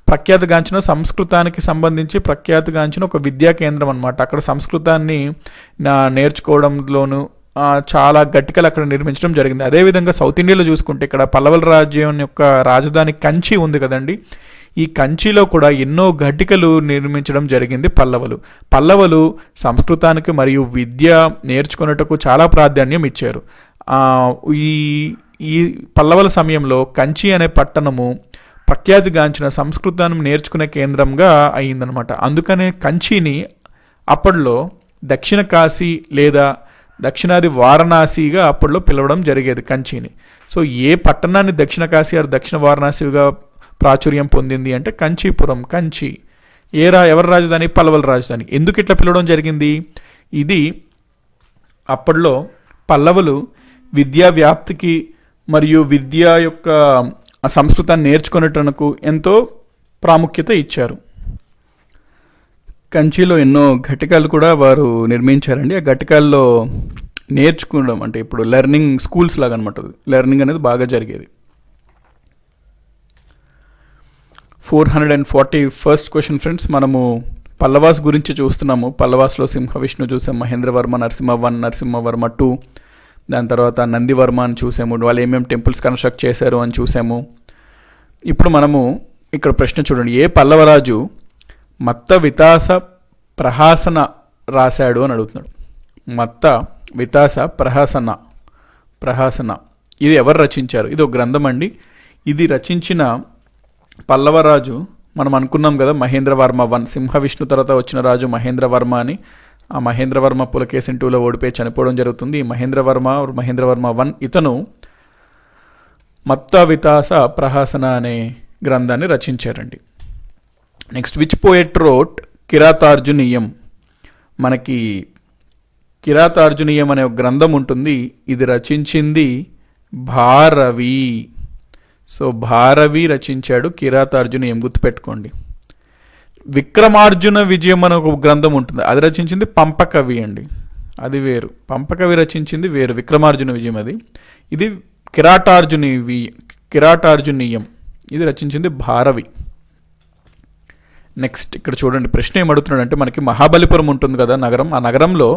ప్రఖ్యాతిగాంచిన సంస్కృతానికి సంబంధించి ప్రఖ్యాతిగాంచిన ఒక విద్యా కేంద్రం అనమాట. అక్కడ సంస్కృతాన్ని నేర్చుకోవడంలోనూ చాలా గట్టికలు అక్కడ నిర్మించడం జరిగింది. అదేవిధంగా సౌత్ ఇండియాలో చూసుకుంటే ఇక్కడ పల్లవుల రాజ్యం యొక్క రాజధాని కంచి ఉంది కదండి. ఈ కంచిలో కూడా ఎన్నో ఘటికలు నిర్మించడం జరిగింది పల్లవులు సంస్కృతానికి మరియు విద్య నేర్చుకునేటకు చాలా ప్రాధాన్యం ఇచ్చారు. ఈ పల్లవుల సమయంలో కంచి అనే పట్టణము ప్రఖ్యాతిగాంచిన సంస్కృతాన్ని నేర్చుకునే కేంద్రంగా అయ్యిందనమాట. అందుకనే కంచిని అప్పట్లో దక్షిణ కాశీ లేదా దక్షిణాది వారణాసిగా అప్పట్లో పిలవడం జరిగేది కంచిని. సో ఏ పట్టణాన్ని దక్షిణ కాశీ ఆర్ దక్షిణ వారణాసిగా ప్రాచుర్యం పొందింది అంటే కంచీపురం, కంచి. ఎవరి రాజధాని? పల్లవుల రాజధాని. ఎందుకు ఇట్లా పిలవడం జరిగింది? ఇది అప్పట్లో పల్లవులు విద్యా వ్యాప్తికి మరియు విద్య యొక్క సంస్కృతాన్ని నేర్చుకునేటకు ఎంతో ప్రాముఖ్యత ఇచ్చారు. కంచిలో ఎన్నో ఘటికలు కూడా వారు నిర్మించారండి. ఆ ఘటికల్లో నేర్చుకోవడం అంటే ఇప్పుడు లెర్నింగ్ స్కూల్స్ లాగా అనమాట. లెర్నింగ్ అనేది బాగా జరిగేది. 441st క్వశ్చన్ ఫ్రెండ్స్, మనము పల్లవాస్ గురించి చూస్తున్నాము. పల్లవాస్లో సింహవిష్ణు చూసాం, మహేంద్రవర్మ, నరసింహ 1, నరసింహవర్మ 2, దాని తర్వాత నందివర్మ అని చూసాము. వాళ్ళు ఏమేమి టెంపుల్స్ కన్స్ట్రక్ట్ చేశారు అని చూసాము. ఇప్పుడు మనము ఇక్కడ ప్రశ్న చూడండి, ఏ పల్లవరాజు మత్త వితాస ప్రహాసన రాశాడు అని అడుగుతున్నాడు. మత్త వితాస ప్రహాసన ఇది ఎవరు రచించారు? ఇది ఒక గ్రంథం అండి. ఇది రచించిన పల్లవరాజు మనం అనుకున్నాం కదా, మహేంద్రవర్మ 1, సింహవిష్ణు తర్వాత వచ్చిన రాజు మహేంద్రవర్మ అని. ఆ మహేంద్రవర్మ పులకేశిన్ 2లో ఓడిపోయి చనిపోవడం జరుగుతుంది. ఈ మహేంద్రవర్మ 1 ఇతను మత్త వితాస ప్రహాసన అనే గ్రంథాన్ని రచించారండి. Next, which poet wrote Kiratarjuniyam. మనకి కిరాతార్జునీయం అనే ఒక గ్రంథం ఉంటుంది. ఇది రచించింది భారవి. సో భారవి రచించాడు కిరాతార్జునీయం, గుర్తుపెట్టుకోండి. విక్రమార్జున విజయం అనే ఒక గ్రంథం ఉంటుంది, అది రచించింది పంపకవి అండి, అది వేరు. పంపకవి రచించింది వేరు, విక్రమార్జున విజయం అది. ఇది కిరాటార్జునీయం, ఇది రచించింది భారవి. నెక్స్ట్ ఇక్కడ చూడండి, ప్రశ్న ఏమడుగుతున్నాడు అంటే, మనకి మహాబలిపురం ఉంటుంది కదా నగరం, ఆ నగరంలో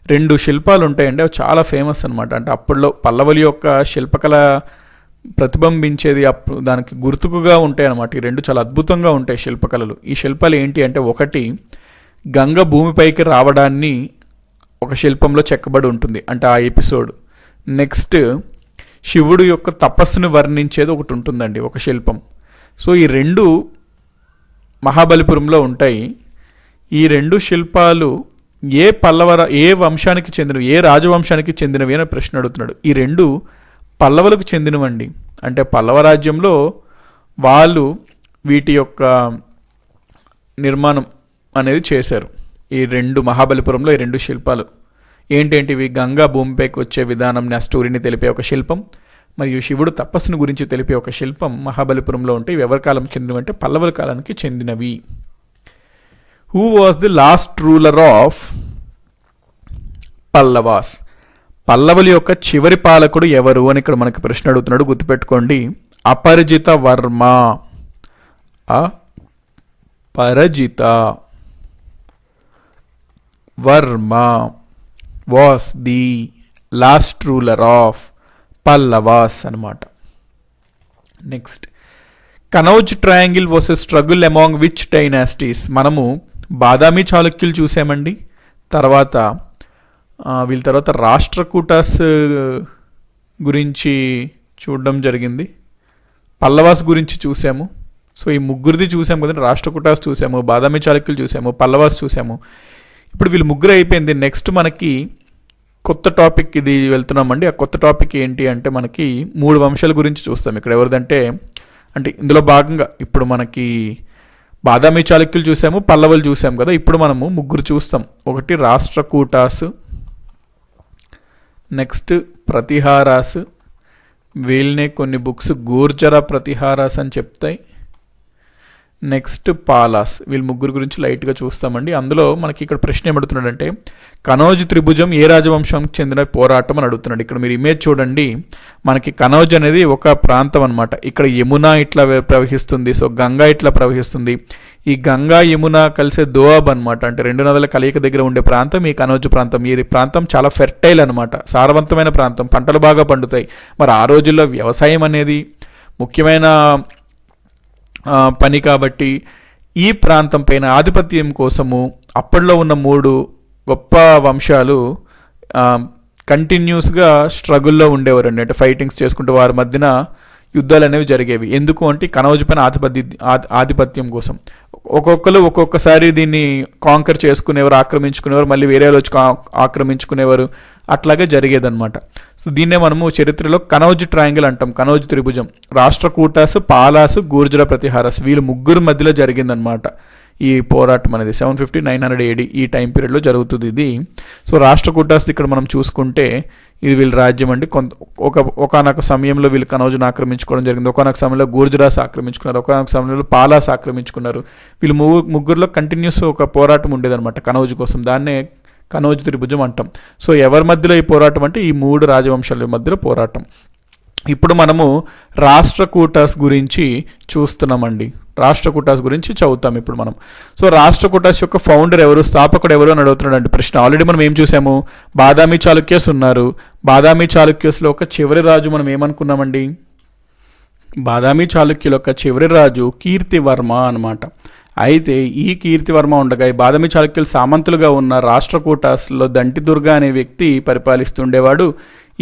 2 శిల్పాలు ఉంటాయండి. అవి చాలా ఫేమస్ అనమాట. అంటే అప్పట్లో పల్లవుల యొక్క శిల్పకళ ప్రతిబింబించేది, దానికి గుర్తుకుగా ఉంటాయి అన్నమాట. ఈ 2 చాలా అద్భుతంగా ఉంటాయి శిల్పకళలు. ఈ శిల్పాలు ఏంటి అంటే, ఒకటి గంగ భూమిపైకి రావడాన్ని ఒక శిల్పంలో చెక్కబడి ఉంటుంది, అంటే ఆ ఎపిసోడ్. నెక్స్ట్ శివుడు యొక్క తపస్సును వర్ణించేది ఒకటి ఉంటుందండి, ఒక శిల్పం. సో ఈ 2 మహాబలిపురంలో ఉంటాయి. ఈ 2 శిల్పాలు ఏ వంశానికి చెందినవి, ఏ రాజవంశానికి చెందినవి అని ప్రశ్న అడుగుతున్నాడు. ఈ 2 పల్లవులకు చెందినవండి. అంటే పల్లవ రాజ్యంలో వాళ్ళు వీటి యొక్క నిర్మాణం అనేది చేశారు. ఈ 2 మహాబలిపురంలో ఈ 2 శిల్పాలు ఏంటేంటివి? గంగా భూమిపైకి వచ్చే విధానం ఆ స్టోరీని తెలిపే ఒక శిల్పం, మరియు శివుడు తపస్సును గురించి తెలిపే ఒక శిల్పం మహాబలిపురంలో ఉంటే ఇవి ఎవరి కాలం చెందినవి అంటే పల్లవుల కాలానికి చెందినవి. Who was the last ruler of Pallavas. పల్లవుల యొక్క చివరి పాలకుడు ఎవరు అని ఇక్కడ మనకి ప్రశ్న అడుగుతున్నాడు, గుర్తుపెట్టుకోండి. Aparajita Varma was the last ruler of Pallavas అనమాట. Next, Kannauj triangle was a struggle among which dynasties. మనము బాదామి చాళుక్యులు చూసామండి. తర్వాత వీళ్ళ తర్వాత రాష్ట్రకూటాస్ గురించి చూడడం జరిగింది. పల్లవాస్ గురించి చూసాము. సో ఈ ముగ్గురిది చూసాము కదండి. రాష్ట్రకూటాస్ చూసాము, బాదామి చాళుక్యులు చూసాము, పల్లవాస్ చూసాము. ఇప్పుడు వీళ్ళు ముగ్గురు అయిపోయింది. నెక్స్ట్ మనకి కొత్త టాపిక్ ఇది వెళ్తున్నామండి. ఆ కొత్త టాపిక్ ఏంటి అంటే మనకి 3 వంశాల గురించి చూస్తాం ఇక్కడ. ఎవరిదంటే అంటే ఇందులో భాగంగా ఇప్పుడు మనకి బాదామి చాళుక్యులు చూసాము, పల్లవులు చూసాము కదా. ఇప్పుడు మనము ముగ్గురు చూస్తాం. ఒకటి రాష్ట్రకూటాస్, నెక్స్ట్ ప్రతిహారాస్, వీళ్ళనే కొన్ని బుక్స్ గూర్జర ప్రతిహారాస్ అని చెప్తాయి. నెక్స్ట్ పాలాస్. వీళ్ళ ముగ్గురు గురించి లైట్గా చూస్తామండి. అందులో మనకి ఇక్కడ ప్రశ్న ఏమడుతున్నాడంటే కనౌజ్ త్రిభుజం ఏ రాజవంశానికి చెందిన పోరాటం అని అడుగుతున్నాడు. ఇక్కడ మీరు ఇమేజ్ చూడండి. మనకి కనౌజ్ అనేది ఒక ప్రాంతం అనమాట. ఇక్కడ యమున ఇట్లా ప్రవహిస్తుంది, సో గంగా ఇట్లా ప్రవహిస్తుంది. ఈ గంగా యమున కలిసే దోఅబ్ అనమాట, అంటే 2 నదుల కలయిక దగ్గర ఉండే ప్రాంతం ఈ కనౌజ్ ప్రాంతం. ఈ ప్రాంతం చాలా ఫెర్టైల్ అనమాట, సారవంతమైన ప్రాంతం, పంటలు బాగా పండుతాయి. మరి ఆ రోజుల్లో వ్యవసాయం అనేది ముఖ్యమైన పని కాబట్టి ఈ ప్రాంతం పైన ఆధిపత్యం కోసము అప్పట్లో ఉన్న 3 గొప్ప వంశాలు కంటిన్యూస్గా స్ట్రగుల్లో ఉండేవారండి. అంటే ఫైటింగ్స్ చేసుకుంటూ వారి మధ్యన యుద్ధాలు అనేవి జరిగేవి. ఎందుకు అంటే కనౌజ్ పైన ఆధిపత్యం కోసం. ఒక్కొక్కరు ఒక్కొక్కసారి దీన్ని కాంకర్ చేసుకునేవారు, ఆక్రమించుకునేవారు, మళ్ళీ వేరే వాళ్ళు వచ్చి ఆక్రమించుకునేవారు. అట్లాగే జరిగేదన్నమాట. సో దీన్నే మనము చరిత్రలో కనౌజ్ ట్రయాంగిల్ అంటాం, కనౌజ్ త్రిభుజం. రాష్ట్రకూటాస్, పాలాస్, గూర్జర ప్రతిహారాస్ వీళ్ళు ముగ్గురు మధ్యలో జరిగిందనమాట ఈ పోరాటం అనేది. 750-900 AD ఈ టైం పీరియడ్లో జరుగుతుంది ఇది. సో రాష్ట్రకూటాస్ ఇక్కడ మనం చూసుకుంటే ఇది వీళ్ళ రాజ్యం అండి. ఒకనొక సమయంలో వీళ్ళు కనౌజ్ను ఆక్రమించుకోవడం జరిగింది. ఒకనొక సమయంలో గూర్జరాస్ ఆక్రమించుకున్నారు, ఒకనొక సమయంలో పాలాస్ ఆక్రమించుకున్నారు. వీళ్ళు ముగ్గురులో కంటిన్యూస్ ఒక పోరాటం ఉండేదన్నమాట కనౌజ్ కోసం. దాన్నే కనౌజ్ త్రిభుజం అంటాం. సో ఎవరి మధ్యలో ఈ పోరాటం అంటే ఈ 3 రాజవంశాల మధ్యలో పోరాటం. ఇప్పుడు మనము రాష్ట్రకూటాస్ గురించి చూస్తున్నామండి. రాష్ట్రకూటాస్ గురించి చదువుతాం ఇప్పుడు మనం. సో రాష్ట్రకూటాస్ యొక్క ఫౌండర్ ఎవరు, స్థాపకుడు ఎవరు అని అడుగుతున్నాడు అండి ప్రశ్న. ఆల్రెడీ మనం ఏం చూసాము, బాదామి చాళుక్యస్ ఉన్నారు. బాదామి చాళుక్యస్లో ఒక చివరి రాజు మనం ఏమనుకున్నామండి, బాదామి చాళుక్యుల యొక్క చివరి రాజు కీర్తివర్మ అనమాట. అయితే ఈ కీర్తివర్మ ఉండగా ఈ బాదామి చాళుక్యులు సామంతులుగా ఉన్న రాష్ట్రకూటాస్లో దంటిదుర్గ అనే వ్యక్తి పరిపాలిస్తుండేవాడు.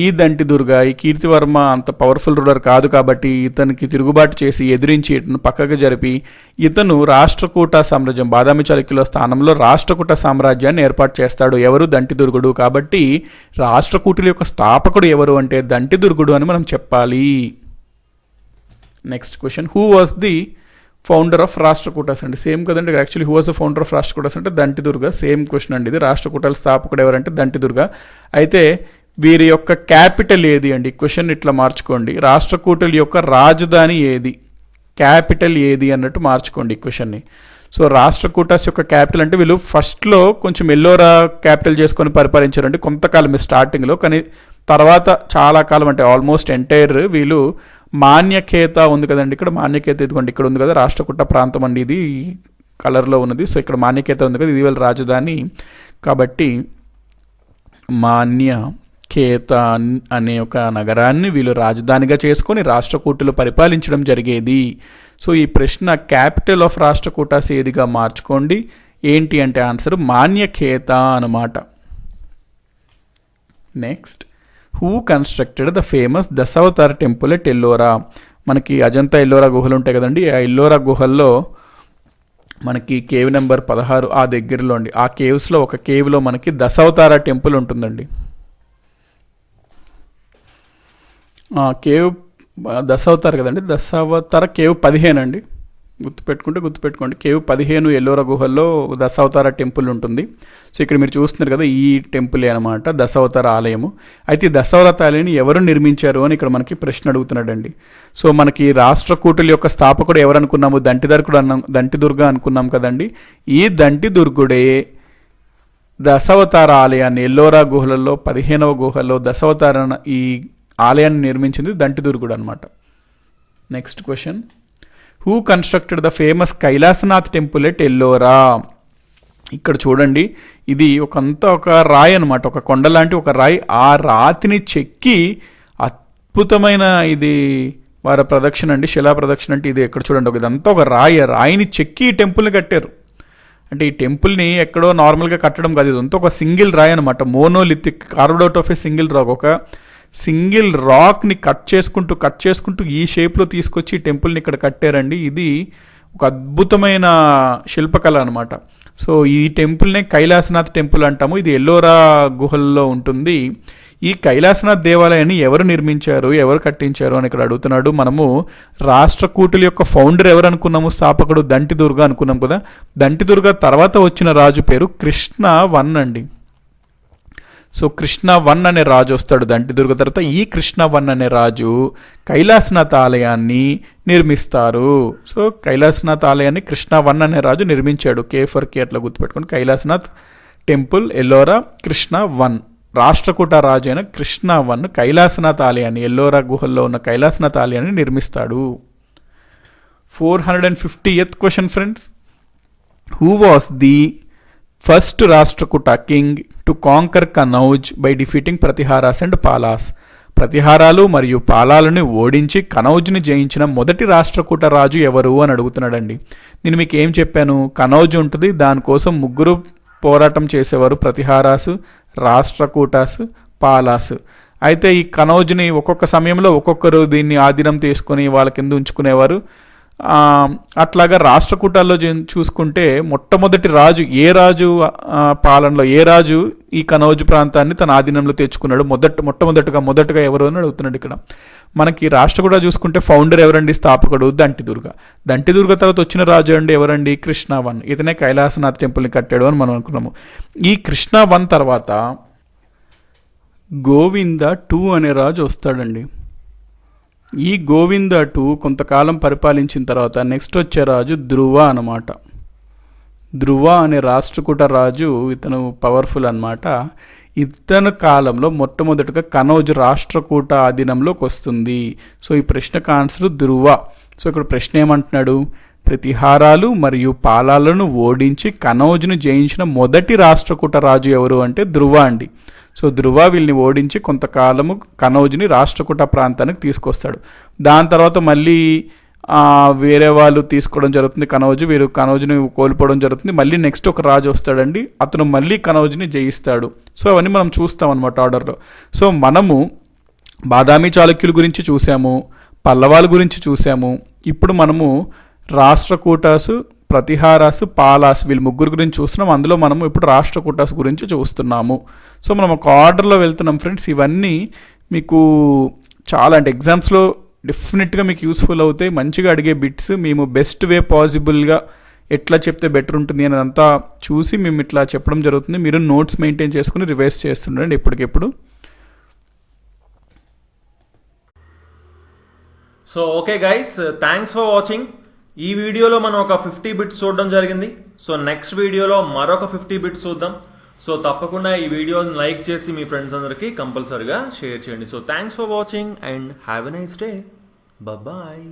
ఈ దంటిదుర్గ ఈ కీర్తివర్మ అంత పవర్ఫుల్ రూలర్ కాదు కాబట్టి ఇతనికి తిరుగుబాటు చేసి ఎదిరించి ఇతను పక్కకు జరిపి ఇతను రాష్ట్రకూట సామ్రాజ్యం, బాదామి చాళుక్యుల స్థానంలో రాష్ట్రకూట సామ్రాజ్యాన్ని ఏర్పాటు చేస్తాడు. ఎవరు, దంటిదుర్గుడు. కాబట్టి రాష్ట్రకూటుల యొక్క స్థాపకుడు ఎవరు అంటే దంటిదుర్గుడు అని మనం చెప్పాలి. Next question, who was the founder of Rashtrakutas అండి. సేమ్ కదండి, actually who was the founder of Rashtrakutas అంటే దంటిదుర్గ. సేమ్ క్వశ్చన్ అండి ఇది. రాష్ట్రకూటాల స్థాపకుడు ఎవరంటే దంటిదుర్గ. అయితే వీరి యొక్క క్యాపిటల్ ఏది అండి, క్వశ్చన్ ఇట్లా మార్చుకోండి. రాష్ట్రకూటుల యొక్క రాజధాని ఏది, క్యాపిటల్ ఏది అన్నట్టు మార్చుకోండి క్వశ్చన్ని. సో రాష్ట్రకూటాస్ యొక్క క్యాపిటల్ అంటే వీళ్ళు ఫస్ట్లో కొంచెం ఎల్లోరా క్యాపిటల్ చేసుకొని పరిపాలించారండి కొంతకాలం స్టార్టింగ్లో. కానీ తర్వాత చాలా కాలం అంటే ఆల్మోస్ట్ ఎంటైర్ వీళ్ళు మాన్యఖేత ఉంది కదండి, ఇక్కడ మాన్యఖేత ఇదిగోండి ఇక్కడ ఉంది కదా, రాష్ట్రకూట ప్రాంతం అండి ఇది కలర్లో ఉన్నది. సో ఇక్కడ మాన్యఖేత ఉంది కదా, ఇది వీళ్ళ రాజధాని. కాబట్టి మాన్యఖేత అనే ఒక నగరాన్ని వీళ్ళు రాజధానిగా చేసుకొని రాష్ట్రకూటులు పరిపాలించడం జరిగేది. సో ఈ ప్రశ్న క్యాపిటల్ ఆఫ్ రాష్ట్రకూటాస్ ఏదిగా మార్చుకోండి. ఏంటి అంటే ఆన్సర్ మాన్యఖేత అన్నమాట. Next, who constructed the famous Dashavatara temple at Ellora. మనకి అజంతా ఎల్లోరా గుహలు ఉంటాయి కదండి, ఆ ఎల్లోరా గుహల్లో మనకి కేవ్ నెంబర్ 16 ఆ దగ్గరలో అండి. ఆ కేవ్స్లో ఒక కేవ్లో మనకి దశావతార టెంపుల్ ఉంటుందండి. కేవ్ దశావతార కదండి, దశావతార కేవ్ 15 అండి. గుర్తుపెట్టుకోండి. కేవ్ 15 ఎల్లోరా గుహల్లో దశావతార టెంపుల్ ఉంటుంది. సో ఇక్కడ మీరు చూస్తున్నారు కదా, ఈ టెంపులే అనమాట దశావతార ఆలయము. అయితే ఈ దశావతార ఆలయాన్ని ఎవరు నిర్మించారు అని ఇక్కడ మనకి ప్రశ్న అడుగుతున్నాడండి. సో మనకి రాష్ట్రకూటుల యొక్క స్థాపకుడు ఎవరు అనుకున్నాము, దంటిదుర్గ అనుకున్నాం కదండి. ఈ దంటిదుర్గుడే దశావతార ఆలయాన్ని ఎల్లోరా గుహలలో 15వ గుహలో దశావతార ఈ ఆలయాన్ని నిర్మించింది దంటిదుర్గుడు అనమాట. Next question, who constructed the famous Kailasanath temple at Ellora. ఇక్కడ చూడండి, ఇది ఒక రాయి అనమాట, ఒక కొండ లాంటి ఒక రాయి. ఆ రాతిని చెక్కి అద్భుతమైన ఇది వారి ప్రదక్షిణ అండి, శిలా ప్రదక్షిణ అంటే ఇది. ఇక్కడ చూడండి, ఇదంతా ఒక రాయి. రాయిని చెక్కి ఈ టెంపుల్ని కట్టారు. అంటే ఈ టెంపుల్ని ఎక్కడో నార్మల్గా కట్టడం కాదు, ఇదంతా ఒక సింగిల్ రాయి అనమాట. Monolithic, carved out of a single rock. ఒక సింగిల్ రాక్ని కట్ చేసుకుంటూ ఈ షేప్లో తీసుకొచ్చి ఈ టెంపుల్ని ఇక్కడ కట్టారండి. ఇది ఒక అద్భుతమైన శిల్పకళ అనమాట. సో ఈ టెంపుల్నే కైలాసనాథ్ టెంపుల్ అంటాము. ఇది ఎల్లోరా గుహల్లో ఉంటుంది. ఈ కైలాసనాథ్ దేవాలయాన్ని ఎవరు నిర్మించారు, ఎవరు కట్టించారు అని ఇక్కడ అడుగుతున్నాడు. మనము రాష్ట్రకూటుల యొక్క ఫౌండర్ ఎవరు అనుకున్నాము? స్థాపకుడు దంటిదుర్గ అనుకున్నాం కదా. దంటిదుర్గ తర్వాత వచ్చిన రాజు పేరు కృష్ణ 1 అండి. సో కృష్ణ 1 అనే రాజు వస్తాడు దంటిదుర్గ తర్వాత. ఈ కృష్ణ 1 అనే రాజు కైలాసనాథ్ ఆలయాన్ని నిర్మిస్తారు. సో కైలాసనాథ్ ఆలయాన్ని కృష్ణ 1 అనే రాజు నిర్మించాడు. కేఫర్కి అట్లా గుర్తుపెట్టుకోండి. కైలాసనాథ్ టెంపుల్ ఎల్లోరా కృష్ణ 1. రాష్ట్రకూట రాజు అయిన కృష్ణ 1 కైలాసనాథ్ ఆలయాన్ని, ఎల్లోరా గుహల్లో ఉన్న కైలాసనాథ్ ఆలయాన్ని నిర్మిస్తాడు. 450th question friends. Who was the first Rashtrakuta king to conquer Kannauj by defeating Pratiharas and Palas? ప్రతిహారాలు మరియు పాలాలను ఓడించి కనౌజ్ని జయించిన మొదటి రాష్ట్రకూట రాజు ఎవరు అని అడుగుతున్నాడండి. నేను మీకు ఏం చెప్పాను? కనౌజ్ ఉంటుంది, దానికోసం 3 పోరాటం చేసేవారు: ప్రతిహారాసు, రాష్ట్రకూటాసు, పాలాసు. అయితే ఈ కనౌజ్ని ఒక్కొక్క సమయంలో ఒక్కొక్కరు దీన్ని ఆధీనం తీసుకొని వాళ్ళ కింద ఉంచుకునేవారు. అట్లాగా రాష్ట్రకూటాల్లో చూసుకుంటే మొట్టమొదటి రాజు ఏ రాజు పాలనలో ఏ రాజు ఈ కనౌజ్ ప్రాంతాన్ని తన ఆధీనంలో తెచ్చుకున్నాడు? మొట్టమొదటగా ఎవరు అని అడుగుతున్నాడు ఇక్కడ. మనకి రాష్ట్రకూట చూసుకుంటే ఫౌండర్ ఎవరండి? స్థాపకుడు దంటిదుర్గ. దంటిదుర్గ తర్వాత వచ్చిన రాజు అండి ఎవరండి? కృష్ణ 1. ఇతనే కైలాసనాథ్ టెంపుల్ని కట్టాడు అని మనం అనుకున్నాము. ఈ కృష్ణ 1 తర్వాత గోవింద 2 అనే రాజు వస్తాడండి. ఈ గోవింద 2 కొంతకాలం పరిపాలించిన తర్వాత నెక్స్ట్ వచ్చే రాజు ధ్రువ అనమాట. ధ్రువ అనే రాష్ట్రకూట రాజు, ఇతను పవర్ఫుల్ అనమాట. ఇతను కాలంలో మొట్టమొదటిగా కనౌజ్ రాష్ట్రకూట ఆధీనంలోకి వస్తుంది. సో ఈ ప్రశ్నకు ఆన్సర్ ధ్రువ. సో ఇక్కడ ప్రశ్న ఏమంటున్నాడు? ప్రతిహారాలు మరియు పాలాలను ఓడించి కనౌజ్ను జయించిన మొదటి రాష్ట్రకూట రాజు ఎవరు అంటే ధ్రువ అండి. సో ధ్రువ వీళ్ళని ఓడించి కొంతకాలము కనౌజ్ని రాష్ట్రకూట ప్రాంతానికి తీసుకొస్తాడు. దాని తర్వాత మళ్ళీ వేరే వాళ్ళు తీసుకోవడం జరుగుతుంది కనౌజ్. వీరు కనౌజ్ని కోల్పోవడం జరుగుతుంది. మళ్ళీ నెక్స్ట్ ఒక రాజు వస్తాడండి, అతను మళ్ళీ కనౌజ్ని జయిస్తాడు. సో అవన్నీ మనం చూస్తాం అనమాట ఆర్డర్లో. సో మనము బాదామి చాళుక్యుల గురించి చూసాము, పల్లవాల గురించి చూసాము. ఇప్పుడు మనము రాష్ట్రకూటాసు, ప్రతిహారాసు, పాలాస్ వీళ్ళు 3 గురించి చూస్తున్నాం. అందులో మనము ఇప్పుడు రాష్ట్రకూటాస్ గురించి చూస్తున్నాము. సో మనం ఒక ఆర్డర్లో వెళ్తున్నాం ఫ్రెండ్స్. ఇవన్నీ మీకు చాలా అంటే ఎగ్జామ్స్లో డెఫినెట్గా మీకు యూస్ఫుల్ అవుతాయి. మంచిగా అడిగే బిట్స్ మేము బెస్ట్ వే పాసిబుల్గా ఎట్లా చెప్తే బెటర్ ఉంటుంది అని అంతా చూసి మేము ఇట్లా చెప్పడం జరుగుతుంది. మీరు నోట్స్ మెయింటైన్ చేసుకుని రివైజ్ చేస్తుండండి ఎప్పటికెప్పుడు. So okay guys, thanks for watching. ఈ వీడియోలో మనం ఒక 50 బిట్స్ చూడడం జరిగింది. సో నెక్స్ట్ వీడియోలో మరొక 50 బిట్స్ చూద్దాం. సో తప్పకుండా ఈ వీడియోని లైక్ చేసి మీ ఫ్రెండ్స్ అందరికీ కంపల్సరీగా షేర్ చేయండి. So thanks for watching and have a nice day. Bye.